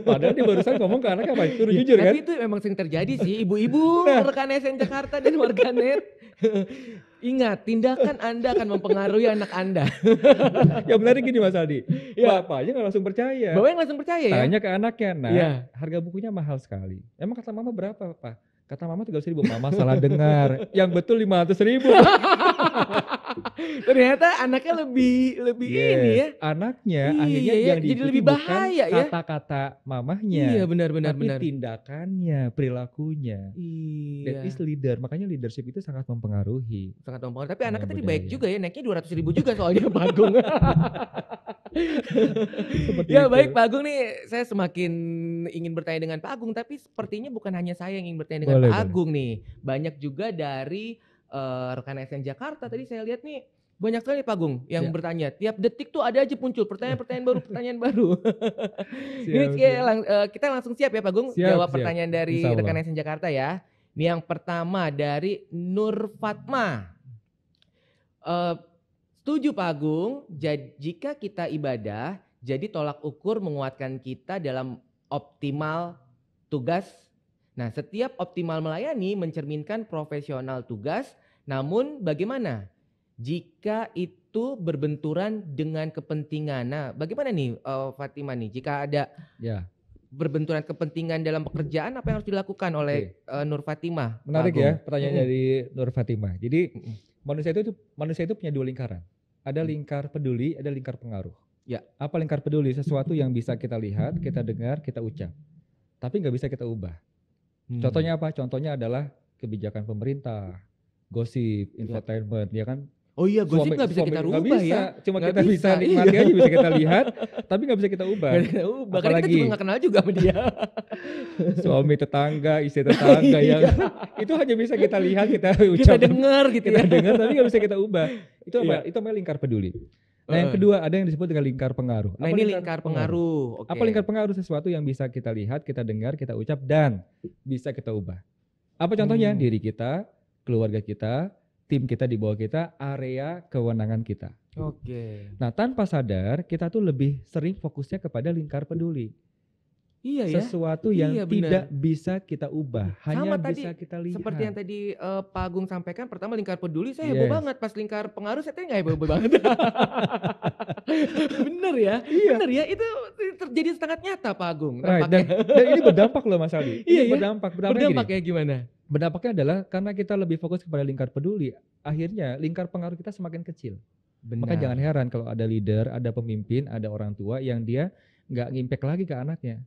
Padahal dia barusan ngomong ke anaknya apa? Suruh Ya, jujur kan? tapi itu memang sering terjadi sih, ibu-ibu rekan ASN Jakarta dan warganet. Ingat, tindakan Anda akan mempengaruhi anak Anda. Ya benarnya gini Mas Aldi, Ya. bapaknya nggak langsung percaya. Bapak yang langsung percaya ya? Tanya ke anaknya, "Nah, Iya. harga bukunya mahal sekali. Emang kata mama berapa Pak?" Kata mama 300.000. Mama salah dengar. Yang betul 500.000. Ternyata anaknya lebih ini ya. Anaknya Iya, akhirnya ya, yang jadi diikuti lebih bukan bahaya ya. kata-kata mamahnya. Iya, benar. Tapi tindakannya, perilakunya. That Iya. is leader. Makanya leadership itu sangat mempengaruhi. Sangat mempengaruhi. Tapi anaknya tadi budaya. baik juga ya, naiknya 200.000 juga soalnya Pak Agung. Seperti Ya itu. baik Pak Agung nih, saya semakin ingin bertanya dengan Pak Agung, tapi sepertinya bukan hanya saya yang ingin bertanya dengan Boleh, Pak Agung nih. Banyak juga dari rekan ASN Jakarta, tadi saya lihat nih banyak sekali Pak Agung yang Ya. bertanya. Tiap detik tuh ada aja muncul pertanyaan baru. Ini Siap, siap. kita langsung siap ya Pak Agung Siap, jawab siap. pertanyaan dari Insya Allah. rekan ASN Jakarta ya. Ini yang pertama dari Nur Fatma. Setuju Pak Agung, jika kita ibadah, jadi tolak ukur menguatkan kita dalam optimal tugas. Nah, setiap optimal melayani mencerminkan profesional tugas, namun bagaimana jika itu berbenturan dengan kepentingan? Nah, bagaimana nih Fatima nih, jika ada Ya, berbenturan kepentingan dalam pekerjaan, apa yang harus dilakukan oleh Nur Fatima? Pak menarik Agung? ya pertanyaan dari Nur Fatimah. Jadi manusia itu punya 2 lingkaran. Ada lingkar peduli, ada lingkar pengaruh. Ya. Apa lingkar peduli? Sesuatu yang bisa kita lihat, kita dengar, kita ucap. Tapi nggak bisa kita ubah. Contohnya apa? Contohnya adalah kebijakan pemerintah, gosip, infotainment, ya kan? Oh iya, gosip nggak bisa kita nggak rubah bisa. ya. Cuma Nggak kita bisa bisa, nikmati iya. aja, bisa kita lihat, tapi nggak bisa kita ubah. Nggak bisa ubah, karena kita Apalagi- juga nggak kenal juga sama dia. Suami tetangga, istri tetangga, Iya. yang itu hanya bisa kita lihat, kita Kita ucap, dengar gitu kita ya. dengar, tapi nggak bisa kita ubah. Itu apa? Iya. Itu namanya lingkar peduli. Nah, yang kedua ada yang disebut dengan lingkar pengaruh. Nah, Apa ini lingkar pengaruh. Oke. Apa lingkar pengaruh? Sesuatu yang bisa kita lihat, kita dengar, kita ucap dan bisa kita ubah. Apa contohnya? Diri kita, keluarga kita, tim kita di bawah kita, area kewenangan kita. Oke. Nah, tanpa sadar kita tuh lebih sering fokusnya kepada lingkar peduli. Iya ya. Sesuatu yang Iya, tidak benar. bisa kita ubah, hanya Sama tadi, bisa kita lihat. seperti yang tadi Pak Agung sampaikan, pertama lingkar peduli saya heboh Yes. banget, pas lingkar pengaruh saya nggak heboh banget. Bener ya, Iya. bener ya, itu terjadi sangat nyata Pak Agung. Right. nampaknya. Dan ini berdampak loh Mas Aldi. Iya Ini ya. berdampak Berdampak gini. ya gimana? Berdampaknya adalah karena kita lebih fokus kepada lingkar peduli, akhirnya lingkar pengaruh kita semakin kecil. Benar. Maka jangan heran kalau ada leader, ada pemimpin, ada orang tua yang dia nggak ngimpact lagi ke anaknya.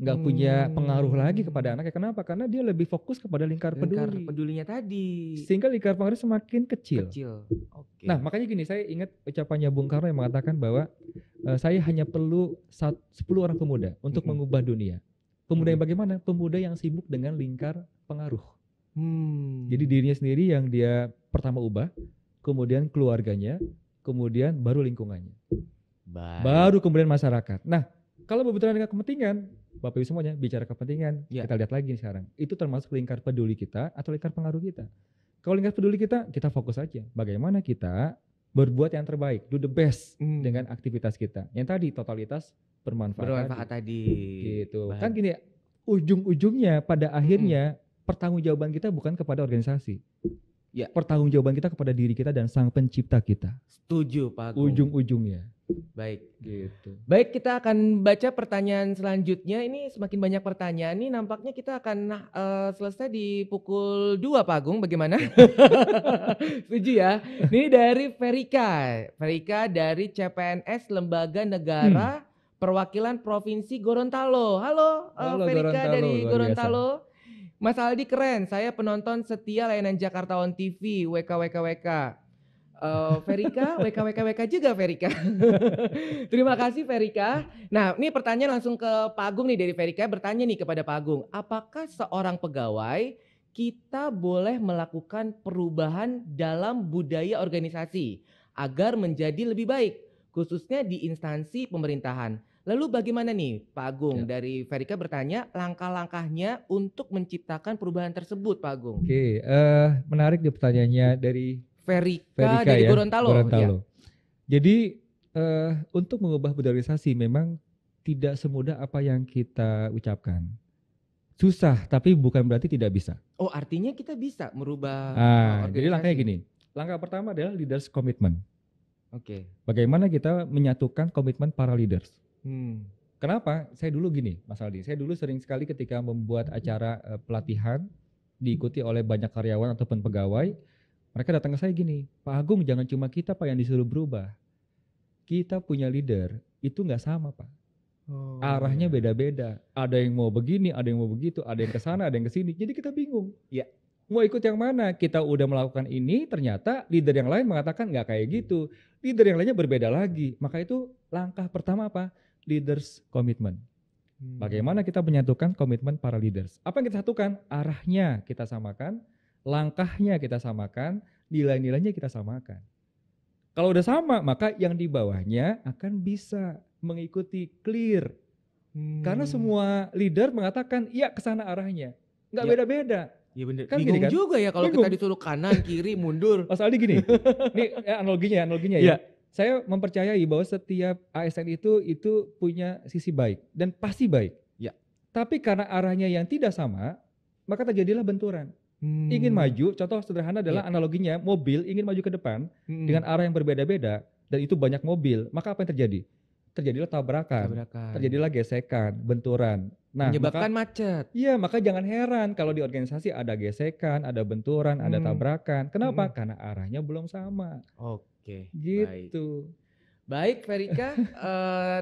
Nggak punya pengaruh lagi kepada anaknya. Kenapa? Karena dia lebih fokus kepada lingkar peduli. pedulinya tadi. Sehingga lingkar pengaruh semakin kecil. Oke. Nah makanya gini, saya ingat ucapannya Bung Karno yang mengatakan bahwa saya hanya perlu 10 orang pemuda untuk mengubah dunia. Pemuda yang bagaimana? Pemuda yang sibuk dengan lingkar pengaruh. Jadi dirinya sendiri yang dia pertama ubah, kemudian keluarganya, kemudian baru lingkungannya. Baik. Baru kemudian masyarakat. Nah kalau berbicara dengan kepentingan, Bapak Ibu semuanya bicara kepentingan, Ya. kita lihat lagi nih sekarang. Itu termasuk lingkar peduli kita atau lingkar pengaruh kita. Kalau lingkar peduli kita fokus aja. Bagaimana kita berbuat yang terbaik, do the best dengan aktivitas kita. Yang tadi totalitas bermanfaat tadi. gitu. Baik. Kan gini, ujung-ujungnya pada akhirnya pertanggungjawaban kita bukan kepada organisasi. Ya. Pertanggungjawaban kita kepada diri kita dan sang pencipta kita. Setuju Pak Agung. Ujung-ujungnya. Baik. Gitu. Baik, kita akan baca pertanyaan selanjutnya. Ini semakin banyak pertanyaan. Ini nampaknya kita akan selesai di pukul 2 Pak Agung. Bagaimana? Setuju ya? Ini dari Verika. Verika dari CPNS Lembaga Negara Perwakilan Provinsi Gorontalo. Halo, Halo, Verika Gorontalo, dari luar Gorontalo. Mas Aldi keren. Saya penonton setia layanan Jakarta On TV. WKWKWK. Verika, WKWKWK juga Verika. Terima kasih Verika. Nah ini pertanyaan langsung ke Pak Agung nih, dari Verika bertanya nih kepada Pak Agung. Apakah seorang pegawai kita boleh melakukan perubahan dalam budaya organisasi agar menjadi lebih baik, khususnya di instansi pemerintahan? Lalu bagaimana nih Pak Agung? Dari Verika bertanya langkah-langkahnya untuk menciptakan perubahan tersebut Pak Agung. Oke, menarik nih pertanyaannya dari Verika dari ya, Gorontalo. Ya. Jadi untuk mengubah budaya organisasi memang tidak semudah apa yang kita ucapkan. Susah, tapi bukan berarti tidak bisa. Oh, artinya kita bisa merubah organisasi. Jadi langkahnya gini. Langkah pertama adalah leaders commitment. Oke. Bagaimana kita menyatukan komitmen para leaders. Kenapa? Saya dulu gini, Mas Aldi. Saya dulu sering sekali ketika membuat acara pelatihan diikuti oleh banyak karyawan ataupun pegawai. Mereka datang ke saya gini, Pak Agung jangan cuma kita Pak yang disuruh berubah. Kita punya leader, itu nggak sama Pak. Arahnya beda-beda. Ada yang mau begini, ada yang mau begitu, ada yang ke sana, ada yang ke sini. Jadi kita bingung. Ya. Mau ikut yang mana? Kita udah melakukan ini, ternyata leader yang lain mengatakan nggak kayak gitu. Leader yang lainnya berbeda lagi. Maka itu langkah pertama apa? Leaders commitment. Bagaimana kita menyatukan komitmen para leaders? Apa yang kita satukan? Arahnya kita samakan. Langkahnya kita samakan, nilai-nilainya kita samakan. Kalau udah sama, maka yang di bawahnya akan bisa mengikuti clear. Karena semua leader mengatakan, iya kesana arahnya. Nggak beda-beda. Iya bener. Kan Bingung gini kan? juga ya kalau Bingung. kita disuruh kanan, kiri, mundur. Mas Aldi gini, ini analoginya Iya. ya. Saya mempercayai bahwa setiap ASN itu punya sisi baik dan pasti baik. Ya. Tapi karena arahnya yang tidak sama, maka terjadilah benturan. Ingin maju, contoh sederhana adalah analoginya mobil ingin maju ke depan dengan arah yang berbeda-beda dan itu banyak mobil, maka apa yang terjadi? Terjadilah tabrakan, terjadilah gesekan, benturan. Nah, menyebabkan macet. Iya, maka jangan heran kalau di organisasi ada gesekan, ada benturan, ada tabrakan. Kenapa? Karena arahnya belum sama. Oke. Gitu. Baik Verika,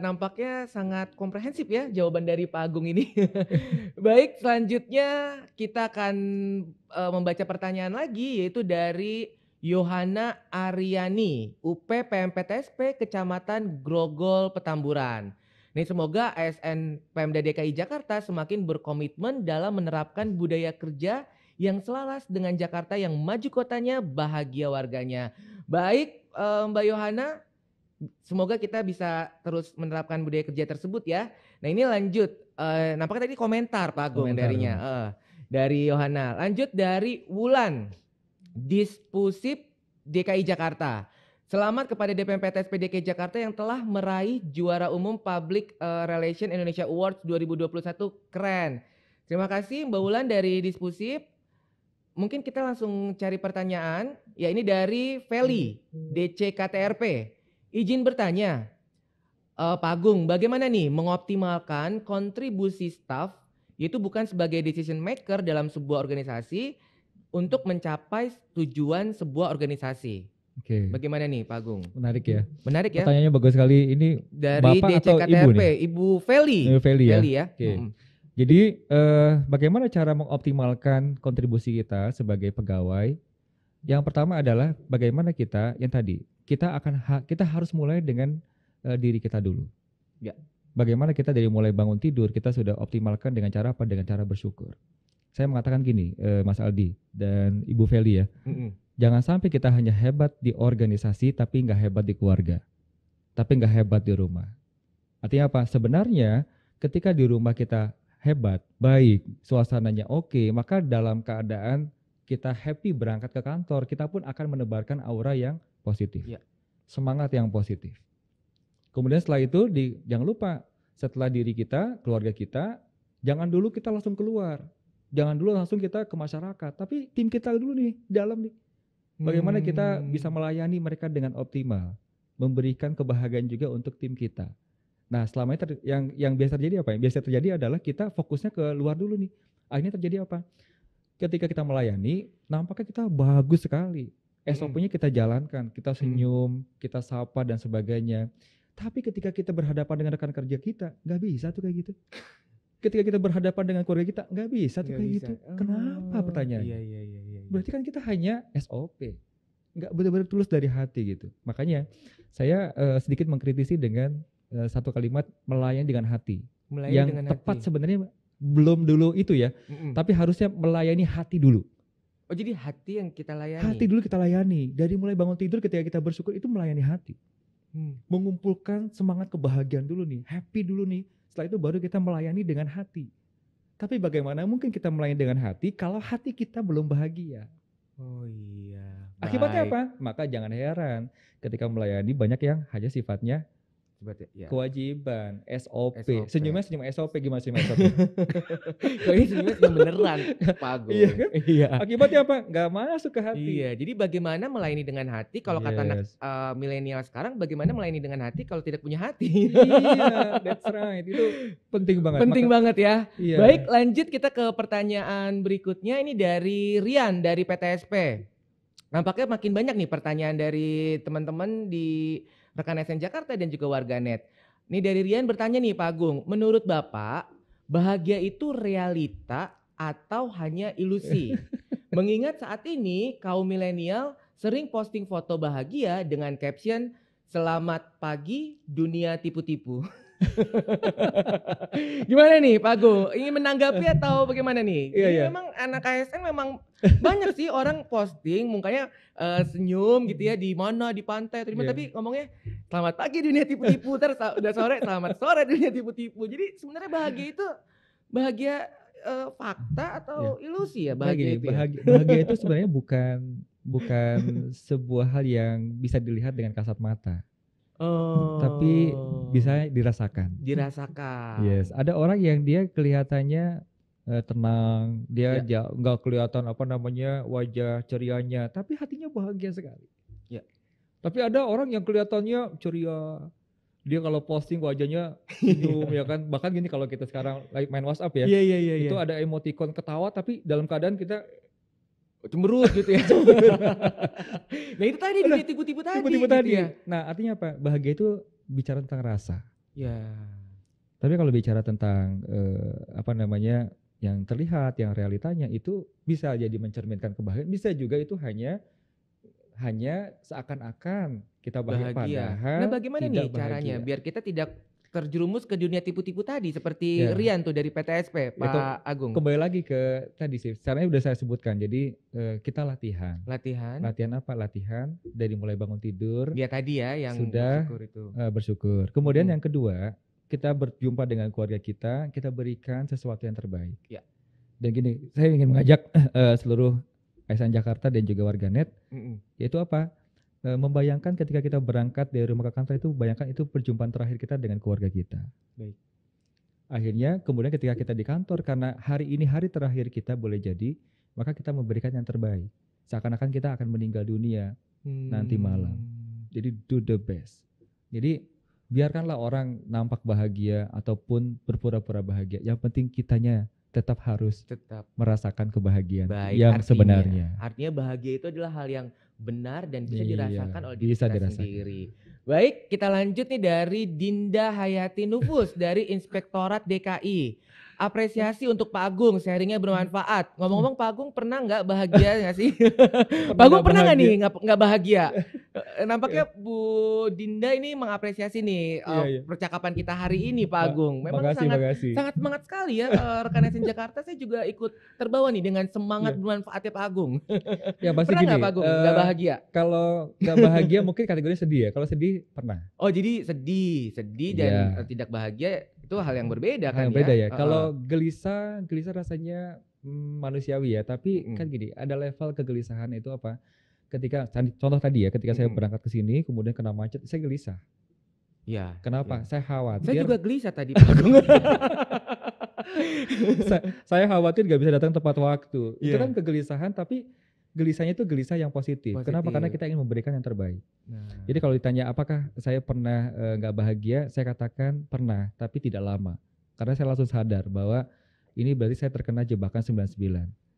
nampaknya sangat komprehensif ya jawaban dari Pak Agung ini. Baik, selanjutnya kita akan membaca pertanyaan lagi, yaitu dari Yohana Aryani, UP PMPTSP Kecamatan Grogol Petamburan. Nih, semoga ASN Pemda DKI Jakarta semakin berkomitmen dalam menerapkan budaya kerja yang selaras dengan Jakarta yang maju kotanya, bahagia warganya. Baik Mbak Yohana, semoga kita bisa terus menerapkan budaya kerja tersebut ya. Nah ini lanjut, nampaknya tadi komentar Pak Agung darinya. Dari Yohana. Lanjut dari Wulan. Dispusip DKI Jakarta. Selamat kepada DPM PTSP DKI Jakarta yang telah meraih juara umum Public Relation Indonesia Awards 2021. Keren. Terima kasih Mbak Wulan dari Dispusip. Mungkin kita langsung cari pertanyaan. Ya, ini dari Feli, DCKTRP. Izin bertanya, Pak Agung, bagaimana nih mengoptimalkan kontribusi staff, yaitu bukan sebagai decision maker dalam sebuah organisasi, untuk mencapai tujuan sebuah organisasi? Oke. Bagaimana nih Pak Agung? Menarik ya. Menarik ya. Pertanyaannya bagus sekali. Ini Dari Bapak atau Ibu DCKTRP, nih? Ibu Feli. Feli ya. Feli ya. Oke. Mm-mm. Jadi bagaimana cara mengoptimalkan kontribusi kita sebagai pegawai? Yang pertama adalah bagaimana kita yang tadi kita harus mulai dengan diri kita dulu. Ya. Bagaimana kita dari mulai bangun tidur kita sudah optimalkan dengan cara apa? Dengan cara bersyukur. Saya mengatakan gini, Mas Aldi dan Ibu Feli ya. Mm-mm. Jangan sampai kita hanya hebat di organisasi tapi nggak hebat di keluarga, tapi nggak hebat di rumah. Artinya apa? Sebenarnya ketika di rumah kita hebat, baik, suasananya oke, maka dalam keadaan kita happy berangkat ke kantor, kita pun akan menebarkan aura yang positif, Ya. semangat yang positif. Kemudian setelah itu jangan lupa setelah diri kita, keluarga kita, jangan dulu kita langsung keluar, jangan dulu langsung kita ke masyarakat, tapi tim kita dulu nih dalam nih. Bagaimana kita bisa melayani mereka dengan optimal, memberikan kebahagiaan juga untuk tim kita. Nah, selama ini yang biasa terjadi apa? Yang biasa terjadi adalah kita fokusnya ke luar dulu nih. Akhirnya terjadi apa? Ketika kita melayani, nampaknya kita bagus sekali. SOP-nya kita jalankan, kita senyum, kita sapa dan sebagainya. Tapi ketika kita berhadapan dengan rekan kerja kita, nggak bisa tuh kayak gitu. Ketika kita berhadapan dengan keluarga kita, nggak bisa tuh kayak gitu. Kenapa pertanyaannya? Iya. Berarti kan kita hanya SOP, nggak benar-benar tulus dari hati gitu. Makanya saya sedikit mengkritisi dengan satu kalimat melayani dengan hati. Melayani yang dengan tepat hati. sebenarnya belum dulu itu ya, tapi harusnya melayani hati dulu. Oh, jadi hati yang kita layani. Hati dulu kita layani. Dari mulai bangun tidur ketika kita bersyukur itu melayani hati. Mengumpulkan semangat kebahagiaan dulu nih, happy dulu nih. Setelah itu baru kita melayani dengan hati. Tapi bagaimana mungkin kita melayani dengan hati kalau hati kita belum bahagia? Oh iya. Akibatnya Baik. apa? Maka jangan heran ketika melayani banyak yang hanya sifatnya Ya. kewajiban, SOP. SOP. Senyum SOP, gimana senyum SOP? Kalau ini sebenarnya sudah beneran, Pak Agung. Iya kan? Iya. Akibatnya apa? Nggak masuk ke hati. Iya, jadi bagaimana melayani dengan hati? Kalau kata anak Yes. milenial sekarang, bagaimana melayani dengan hati kalau tidak punya hati? Iya, that's right. Itu penting banget. Penting banget ya. Iya. Baik, lanjut kita ke pertanyaan berikutnya. Ini dari Rian dari PTSP. Nampaknya makin banyak nih pertanyaan dari teman-teman di rekan SN Jakarta dan juga warganet. Nih dari Rian bertanya nih Pak Agung, menurut Bapak bahagia itu realita atau hanya ilusi? Mengingat saat ini kaum milenial sering posting foto bahagia dengan caption "Selamat pagi dunia tipu-tipu". Gimana nih Pak Agung? Ingin menanggapi atau bagaimana nih? Iya, Jadi iya. memang anak ASN memang banyak sih orang posting mukanya senyum gitu ya di mana di pantai atau di mana, Iya. tapi ngomongnya selamat pagi dunia tipu-tipu, terus udah sore selamat sore dunia tipu-tipu. Jadi sebenarnya bahagia itu bahagia fakta atau ilusi ya bahagia itu ya? Bahagia itu sebenarnya bukan sebuah hal yang bisa dilihat dengan kasat mata, Oh. tapi bisa dirasakan. dirasakan. Yes, ada orang yang dia kelihatannya tenang, dia nggak kelihatan wajah cerianya, tapi hatinya bahagia sekali. Ya. Tapi ada orang yang kelihatannya ceria, dia kalau posting wajahnya senyum ya kan, bahkan gini kalau kita sekarang lagi main WhatsApp ya, Iya. itu ada emoticon ketawa tapi dalam keadaan kita Cemberut gitu ya. Nah itu tadi dunia tipu-tipu tadi. tiba-tiba gitu tadi. ya. Nah artinya apa? Bahagia itu bicara tentang rasa. Ya. Tapi kalau bicara tentang yang terlihat, yang realitanya itu bisa jadi mencerminkan kebahagiaan, bisa juga itu hanya seakan-akan kita bahagia, padahal Nah bagaimana tidak nih caranya bahagia. biar kita tidak terjerumus ke dunia tipu-tipu tadi seperti Ya. Rian tuh dari PTSP, Pak Itu Agung. Kembali lagi ke tadi sih, caranya udah saya sebutkan. Jadi kita latihan. Latihan. Latihan apa? Latihan dari mulai bangun tidur, Dia tadi ya yang Sudah. bersyukur itu. bersyukur. Kemudian Mm. yang kedua, kita berjumpa dengan keluarga kita berikan sesuatu yang terbaik. Ya. Dan gini, saya ingin mengajak seluruh ASN Jakarta dan juga warganet, yaitu apa? Membayangkan ketika kita berangkat dari rumah ke kantor itu, bayangkan itu perjumpaan terakhir kita dengan keluarga kita. Baik. Akhirnya kemudian ketika kita di kantor, karena hari ini hari terakhir kita boleh jadi, maka kita memberikan yang terbaik. Seakan-akan kita akan meninggal dunia nanti malam. Jadi do the best. Jadi biarkanlah orang nampak bahagia ataupun berpura-pura bahagia. Yang penting kitanya tetap harus merasakan kebahagiaan yang sebenarnya. Artinya bahagia itu adalah hal yang benar dan bisa Iya, dirasakan oleh diri bisa kita dirasakan. sendiri. Baik, kita lanjut nih dari Dinda Hayati Nufus dari Inspektorat DKI. Apresiasi untuk Pak Agung, sharingnya bermanfaat. Ngomong-ngomong Pak Agung pernah nggak bahagia nggak sih? Pak Agung pernah nggak nih nggak bahagia? Nampaknya Bu Dinda ini mengapresiasi nih percakapan kita hari ini Pak Agung. Memang makasih. sangat semangat sekali ya rekan ASN Jakarta. Saya juga ikut terbawa nih dengan semangat bermanfaatnya Pak Agung. Ya pasti Pernah gini. nggak Pak Agung nggak bahagia? Kalau nggak bahagia mungkin kategorinya sedih ya. Kalau sedih pernah. Oh jadi sedih dan tidak bahagia itu hal yang berbeda kan yang beda ya. ya. Kalau gelisah rasanya manusiawi ya. Tapi kan gini, ada level kegelisahan itu apa? Ketika contoh tadi ya, ketika saya berangkat ke sini kemudian kena macet, saya gelisah. Iya. Kenapa? Saya khawatir. Saya juga gelisah tadi Pak Agung. saya khawatir gak bisa datang tepat waktu. Itu kan kegelisahan, tapi gelisahnya itu gelisah yang positif. Kenapa? Karena kita ingin memberikan yang terbaik. Jadi kalau ditanya apakah saya pernah gak bahagia, saya katakan pernah, tapi tidak lama. Karena saya langsung sadar bahwa ini berarti saya terkena jebakan 99.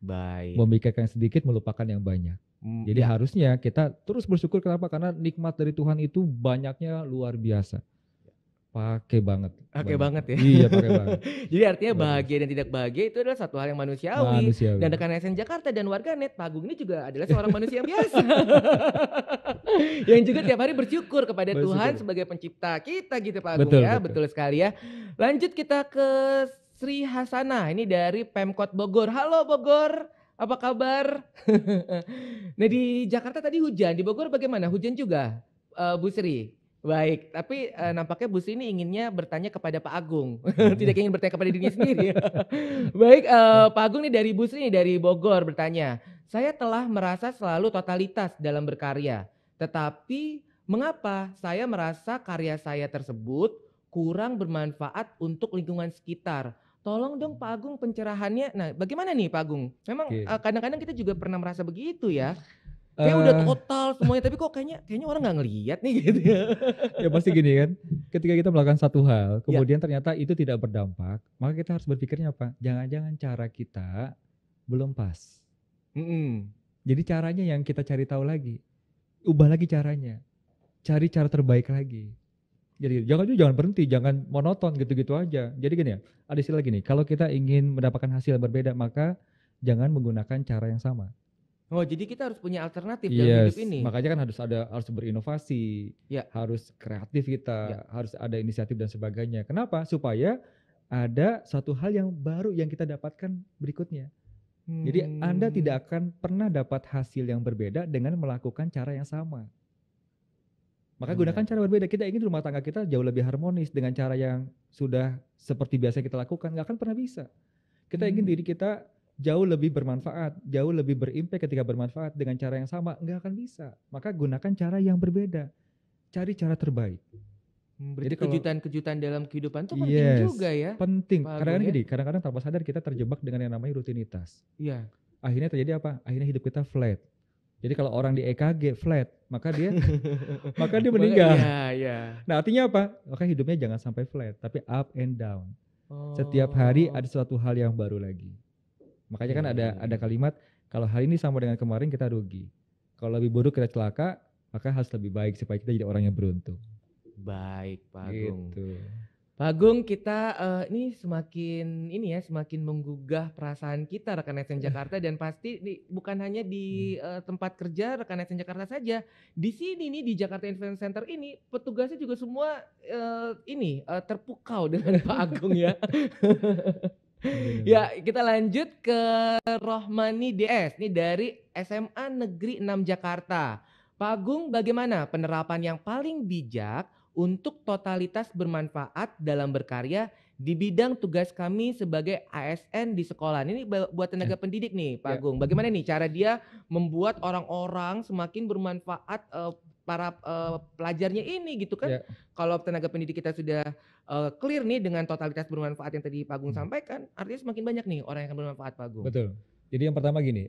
Baik. Memikirkan sedikit, melupakan yang banyak. Jadi harusnya kita terus bersyukur. Kenapa? Karena nikmat dari Tuhan itu banyaknya luar biasa. Pakai banget ya. Iya, pakai banget. Jadi artinya bahagia dan tidak bahagia itu adalah satu hal yang manusiawi. Dan rekan ASN Jakarta dan warganet, Pak Agung ini juga adalah seorang manusia yang biasa. Yang juga tiap hari bersyukur kepada Tuhan sebagai pencipta kita gitu Pak Agung. Betul sekali ya. Lanjut kita ke Sri Hasanah, ini dari Pemkot Bogor. Halo Bogor, apa kabar? Nah di Jakarta tadi hujan, di Bogor bagaimana? Hujan juga Bu Sri? Baik, tapi nampaknya Bu Sri ini inginnya bertanya kepada Pak Agung, tidak ingin bertanya kepada dirinya sendiri. Baik, Pak Agung nih dari Bu Sri nih dari Bogor bertanya, saya telah merasa selalu totalitas dalam berkarya, tetapi mengapa saya merasa karya saya tersebut kurang bermanfaat untuk lingkungan sekitar? Tolong dong Pak Agung pencerahannya. Nah bagaimana nih Pak Agung? Memang kadang-kadang kita juga pernah merasa begitu ya. Kayak udah total semuanya, tapi kok kayaknya orang nggak ngelihat nih gitu ya. Ya pasti gini kan, ketika kita melakukan satu hal, kemudian ternyata itu tidak berdampak, maka kita harus berpikirnya apa? Jangan-jangan cara kita belum pas. Jadi caranya yang kita cari tahu lagi, ubah lagi caranya, cari cara terbaik lagi. Jadi jangan berhenti, jangan monoton gitu-gitu aja. Jadi gini ya, ada istilah gini, kalau kita ingin mendapatkan hasil yang berbeda, maka jangan menggunakan cara yang sama. Oh jadi kita harus punya alternatif dalam hidup ini. Makanya kan harus berinovasi, harus kreatif kita, harus ada inisiatif dan sebagainya. Kenapa? Supaya ada satu hal yang baru yang kita dapatkan berikutnya. Jadi Anda tidak akan pernah dapat hasil yang berbeda dengan melakukan cara yang sama. Maka gunakan cara berbeda. Kita ingin rumah tangga kita jauh lebih harmonis dengan cara yang sudah seperti biasa kita lakukan, nggak akan pernah bisa. Kita ingin diri kita jauh lebih bermanfaat, jauh lebih berimpact ketika bermanfaat dengan cara yang sama, nggak akan bisa. Maka gunakan cara yang berbeda, cari cara terbaik. Jadi kejutan-kejutan dalam kehidupan itu penting juga ya. Penting. Kadang-kadang tanpa sadar kita terjebak dengan yang namanya rutinitas. Iya. Akhirnya terjadi apa? Akhirnya hidup kita flat. Jadi kalau orang di EKG flat, maka dia meninggal. Iya. Nah artinya apa? Maka hidupnya jangan sampai flat, tapi up and down. Setiap hari ada suatu hal yang baru lagi. Makanya kan ada kalimat, kalau hari ini sama dengan kemarin kita rugi. Kalau lebih buruk kita celaka, maka harus lebih baik supaya kita jadi orang yang beruntung. Baik Pak Agung. Gitu. Pak Agung, kita ini semakin menggugah perasaan kita rekan ASN Jakarta, dan pasti bukan hanya di tempat kerja rekan ASN Jakarta saja. Di sini nih di Jakarta Event Center ini petugasnya juga semua terpukau dengan Pak Agung ya. Ya, kita lanjut ke Rohmani DS nih dari SMA Negeri 6 Jakarta. Pak Agung, bagaimana penerapan yang paling bijak untuk totalitas bermanfaat dalam berkarya di bidang tugas kami sebagai ASN di sekolah? Ini buat tenaga pendidik nih, Pak Agung. Bagaimana nih cara dia membuat orang-orang semakin bermanfaat, para pelajarnya ini gitu kan? Kalau tenaga pendidik kita sudah clear nih dengan totalitas bermanfaat yang tadi Pak Agung sampaikan, artinya semakin banyak nih orang yang akan bermanfaat, Pak Agung. Betul. Jadi yang pertama gini,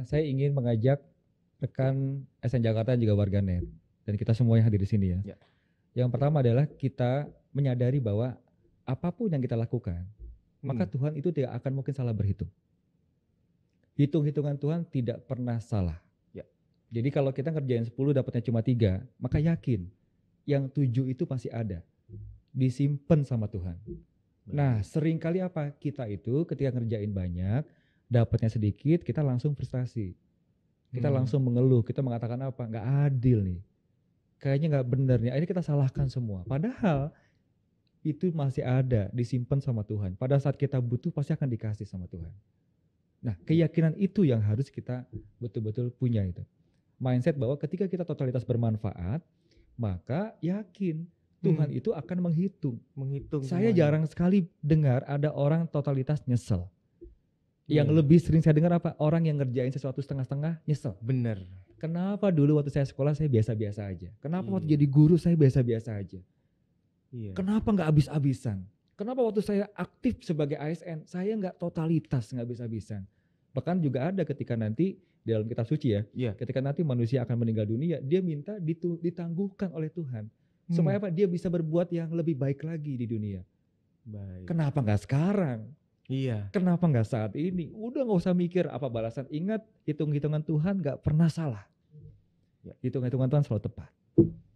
saya ingin mengajak rekan SN Jakarta dan juga warganet dan kita semua yang hadir di sini ya. Yang pertama adalah kita menyadari bahwa apapun yang kita lakukan, maka Tuhan itu tidak akan mungkin salah berhitung. Hitung-hitungan Tuhan tidak pernah salah. Jadi kalau kita ngerjain 10 dapatnya cuma 3, maka yakin yang 7 itu masih ada, disimpan sama Tuhan. Nah, seringkali apa? Kita itu ketika ngerjain banyak, dapatnya sedikit, kita langsung frustasi. Kita langsung mengeluh, kita mengatakan apa? Nggak adil nih. Kayaknya nggak benar nih, akhirnya kita salahkan semua. Padahal itu masih ada, disimpan sama Tuhan. Pada saat kita butuh pasti akan dikasih sama Tuhan. Nah, keyakinan itu yang harus kita betul-betul punya itu. Mindset bahwa ketika kita totalitas bermanfaat, maka yakin Tuhan itu akan menghitung. Saya semuanya. jarang sekali dengar ada orang totalitas nyesel. Yang lebih sering saya dengar apa? Orang yang ngerjain sesuatu setengah-setengah nyesel. Bener. Kenapa dulu waktu saya sekolah saya biasa-biasa aja? Kenapa waktu jadi guru saya biasa-biasa aja? Kenapa nggak habis-habisan? Kenapa waktu saya aktif sebagai ASN saya nggak totalitas, nggak habis-habisan? Bahkan juga ada ketika nanti di dalam kitab suci ya, ketika nanti manusia akan meninggal dunia, dia minta ditangguhkan oleh Tuhan. Supaya apa? Dia bisa berbuat yang lebih baik lagi di dunia. Kenapa nggak sekarang? Kenapa nggak saat ini? Udah nggak usah mikir apa balasan. Ingat, hitung-hitungan Tuhan nggak pernah salah. Hitung-hitungan Tuhan selalu tepat.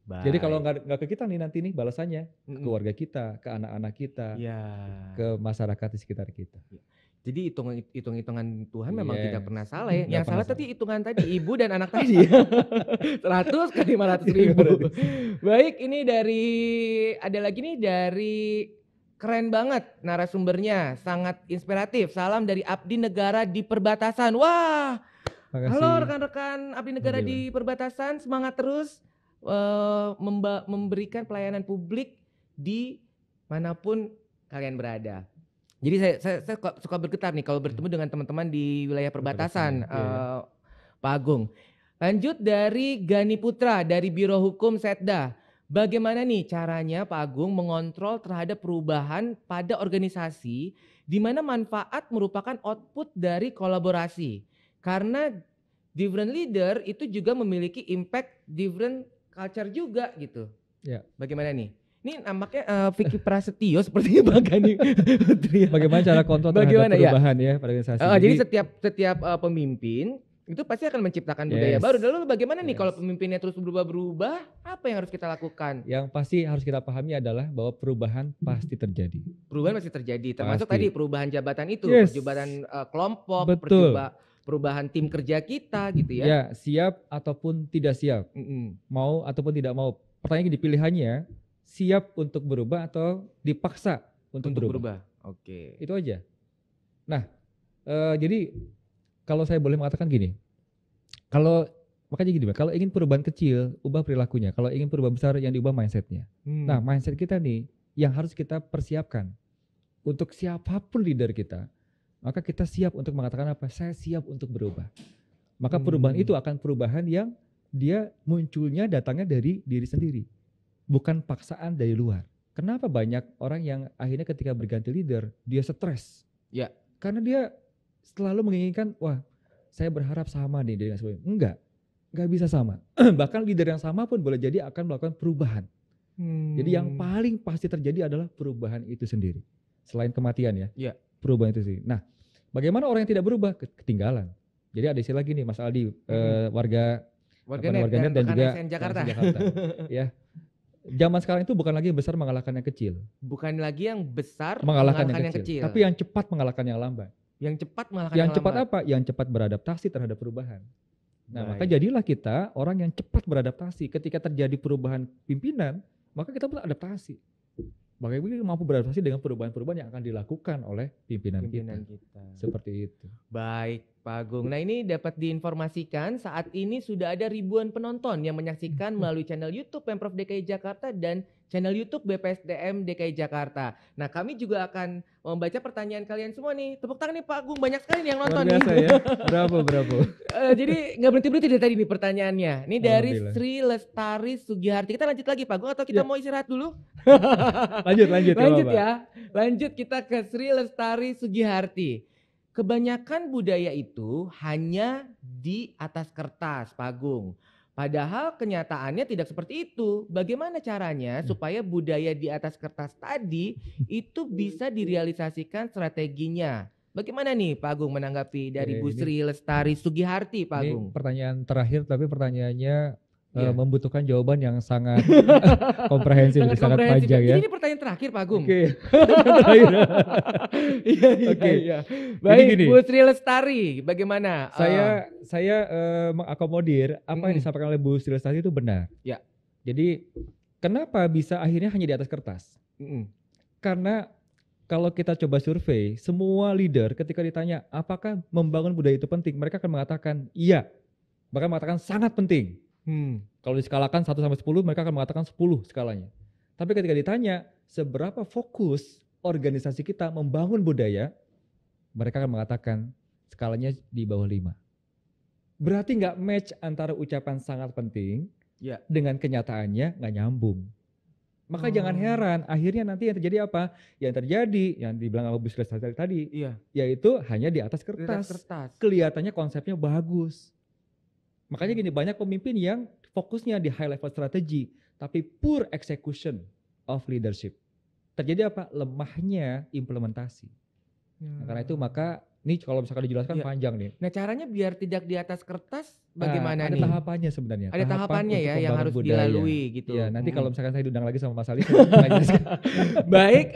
Jadi kalau nggak ke kita nih nanti nih balasannya, ke keluarga kita, ke anak-anak kita, ke masyarakat di sekitar kita. Jadi hitung-hitungan Tuhan memang tidak pernah salah ya. Nggak Yang pernah salah salah. tadi hitungan tadi ibu dan anak tadi. 100 kali 500.000. Baik, ini ada lagi nih dari keren banget narasumbernya, sangat inspiratif. Salam dari Abdi Negara di Perbatasan. Wah, Makasih. halo rekan-rekan Abdi Negara di Perbatasan, semangat terus memberikan pelayanan publik di manapun kalian berada. Jadi saya suka bergetar nih kalau bertemu dengan teman-teman di wilayah perbatasan, Pak Agung. Lanjut dari Gani Putra dari Biro Hukum Setda. Bagaimana nih caranya Pak Agung mengontrol terhadap perubahan pada organisasi di mana manfaat merupakan output dari kolaborasi? Karena different leader itu juga memiliki impact different culture juga gitu. Bagaimana nih? Ini nampaknya Vicky Prasetyo seperti Bang Gani. Bagaimana cara kontrol terhadap perubahan ya pada organisasi? Jadi setiap pemimpin itu pasti akan menciptakan budaya baru. Lalu bagaimana nih kalau pemimpinnya terus berubah-berubah, apa yang harus kita lakukan? Yang pasti harus kita pahami adalah bahwa perubahan pasti terjadi. Perubahan pasti terjadi, termasuk tadi perubahan jabatan itu, perubahan kelompok, perubahan tim kerja kita gitu ya. Ya, siap ataupun tidak siap, mau ataupun tidak mau. Pertanyaannya di pilihannya, siap untuk berubah atau dipaksa untuk berubah. Oke. Itu aja. Nah, jadi kalau saya boleh mengatakan gini, makanya gini, kalau ingin perubahan kecil, ubah perilakunya. Kalau ingin perubahan besar, yang diubah mindsetnya. Nah, mindset kita nih yang harus kita persiapkan untuk siapapun leader kita. Maka kita siap untuk mengatakan apa? Saya siap untuk berubah. Maka perubahan itu akan perubahan yang dia munculnya datangnya dari diri sendiri, bukan paksaan dari luar. Kenapa banyak orang yang akhirnya ketika berganti leader dia stres? Karena dia selalu menginginkan, wah saya berharap sama nih dengan sebelumnya. Enggak bisa sama. Bahkan leader yang sama pun boleh jadi akan melakukan perubahan. Jadi yang paling pasti terjadi adalah perubahan itu sendiri. Selain kematian ya, perubahan itu sendiri. Nah, bagaimana orang yang tidak berubah? Ketinggalan. Jadi ada istilah gini, Mas Aldi, warganet dan juga SN Jakarta. Ya. Zaman sekarang itu bukan lagi yang besar mengalahkan yang kecil. Bukan lagi yang besar mengalahkan yang kecil. Tapi yang cepat mengalahkan yang lambat. Yang cepat mengalahkan yang cepat lambat. Apa? Yang cepat beradaptasi terhadap perubahan. Nah, maka jadilah kita orang yang cepat beradaptasi. Ketika terjadi perubahan pimpinan, maka kita pun adaptasi. bagaimana mampu beradaptasi dengan perubahan-perubahan yang akan dilakukan oleh pimpinan Pimpinan kita. kita. Seperti itu. Baik, Pak Agung. Nah, ini dapat diinformasikan saat ini sudah ada ribuan penonton yang menyaksikan melalui channel YouTube Pemprov DKI Jakarta dan channel YouTube BPSDM DKI Jakarta. Nah, kami juga akan membaca pertanyaan kalian semua nih. Tepuk tangan nih Pak Agung, banyak sekali nih yang nonton Luar biasa nih. ya. Bravo. Jadi nggak berhenti-berhenti dari tadi nih pertanyaannya. Ini dari Alhamdulillah. Sri Lestari Sugiharti. Kita lanjut lagi Pak Agung atau kita Ya. mau istirahat dulu? Lanjut. Lanjut Bapak. ya. Lanjut kita ke Sri Lestari Sugiharti. Kebanyakan budaya itu hanya di atas kertas, Pak Agung. Padahal kenyataannya tidak seperti itu. Bagaimana caranya supaya budaya di atas kertas tadi itu bisa direalisasikan strateginya? Bagaimana nih Pak Agung menanggapi dari Oke, Bu Sri Lestari Sugiharti, Pak Ini Agung? pertanyaan terakhir, tapi pertanyaannya Iya. membutuhkan jawaban yang sangat komprehensif, sangat komprehensif. panjang ya. Jadi ini pertanyaan terakhir Pak Agung. Oke. Terakhir. Iya. Oke. Baik, gini. Bu Sri Lestari, bagaimana? Saya mengakomodir apa yang disampaikan oleh Bu Sri Lestari itu benar. Ya. Jadi kenapa bisa akhirnya hanya di atas kertas? Karena kalau kita coba survei, semua leader ketika ditanya apakah membangun budaya itu penting, mereka akan mengatakan iya. Bahkan mengatakan sangat penting. Kalau diskalakan 1 sampai 10, mereka akan mengatakan 10 skalanya. Tapi ketika ditanya seberapa fokus organisasi kita membangun budaya, mereka akan mengatakan skalanya di bawah 5. Berarti nggak match antara ucapan sangat penting Ya. dengan kenyataannya nggak nyambung. Maka jangan heran, akhirnya nanti yang terjadi apa? Yang terjadi, yang dibilang Abu Sri Lestari tadi, Iya. yaitu hanya di atas Di atas kertas. kertas. Kelihatannya konsepnya bagus. Makanya gini, banyak pemimpin yang fokusnya di high level strategy, tapi poor execution of leadership. Terjadi apa? Lemahnya implementasi. Nah, karena itu maka, ini kalau misalkan dijelaskan Iya. panjang nih. Nah, caranya biar tidak di atas kertas bagaimana ada nih? tahapannya sebenarnya. Ada tahapannya untuk ya yang membangun harus budaya. dilalui gitu. Iya, nanti kalau Mm-mm. misalkan saya diundang lagi sama Mas Ali, saya akan jelaskan. Baik,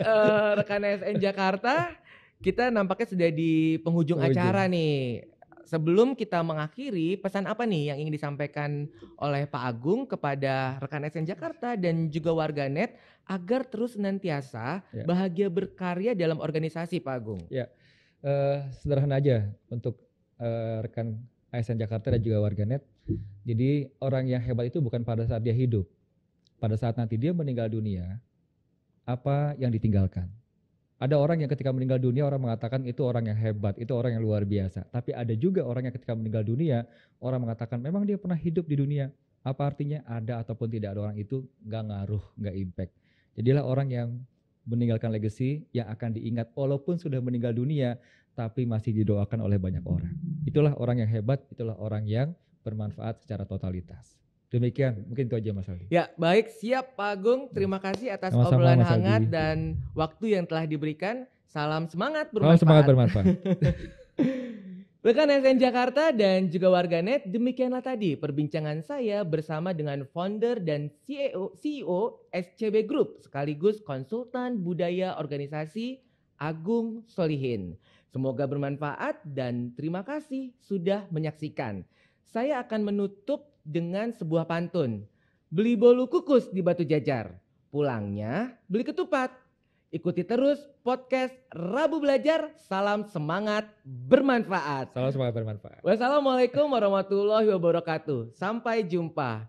rekan ASN Jakarta, kita nampaknya sudah di penghujung acara nih. Sebelum kita mengakhiri, pesan apa nih yang ingin disampaikan oleh Pak Agung kepada rekan ASN Jakarta dan juga warganet agar terus senantiasa Ya. bahagia berkarya dalam organisasi, Pak Agung? Sederhana aja untuk rekan ASN Jakarta dan juga warganet. Jadi orang yang hebat itu bukan pada saat dia hidup. Pada saat nanti dia meninggal dunia, apa yang ditinggalkan. Ada orang yang ketika meninggal dunia orang mengatakan itu orang yang hebat, itu orang yang luar biasa. Tapi ada juga orang yang ketika meninggal dunia orang mengatakan memang dia pernah hidup di dunia. Apa artinya ada ataupun tidak ada orang itu nggak ngaruh, nggak impact. Jadilah orang yang meninggalkan legacy yang akan diingat walaupun sudah meninggal dunia tapi masih didoakan oleh banyak orang. Itulah orang yang hebat, itulah orang yang bermanfaat secara totalitas. Demikian, mungkin itu aja Mas Aldi. Ya, baik, siap Pak Agung. Terima kasih atas Sama-sama, obrolan Mas Aldi. hangat dan waktu yang telah diberikan. Salam semangat Salam bermanfaat. semangat bermanfaat. Rekan ASN Jakarta dan juga warganet, demikianlah tadi perbincangan saya bersama dengan founder dan CEO SCB Group sekaligus konsultan budaya organisasi Agung Solihin. Semoga bermanfaat dan terima kasih sudah menyaksikan. Saya akan menutup dengan sebuah pantun. Beli bolu kukus di Batu Jajar, pulangnya beli ketupat. Ikuti terus podcast Rabu Belajar. Salam semangat bermanfaat. Salam semangat bermanfaat. Wassalamualaikum warahmatullahi wabarakatuh. Sampai jumpa.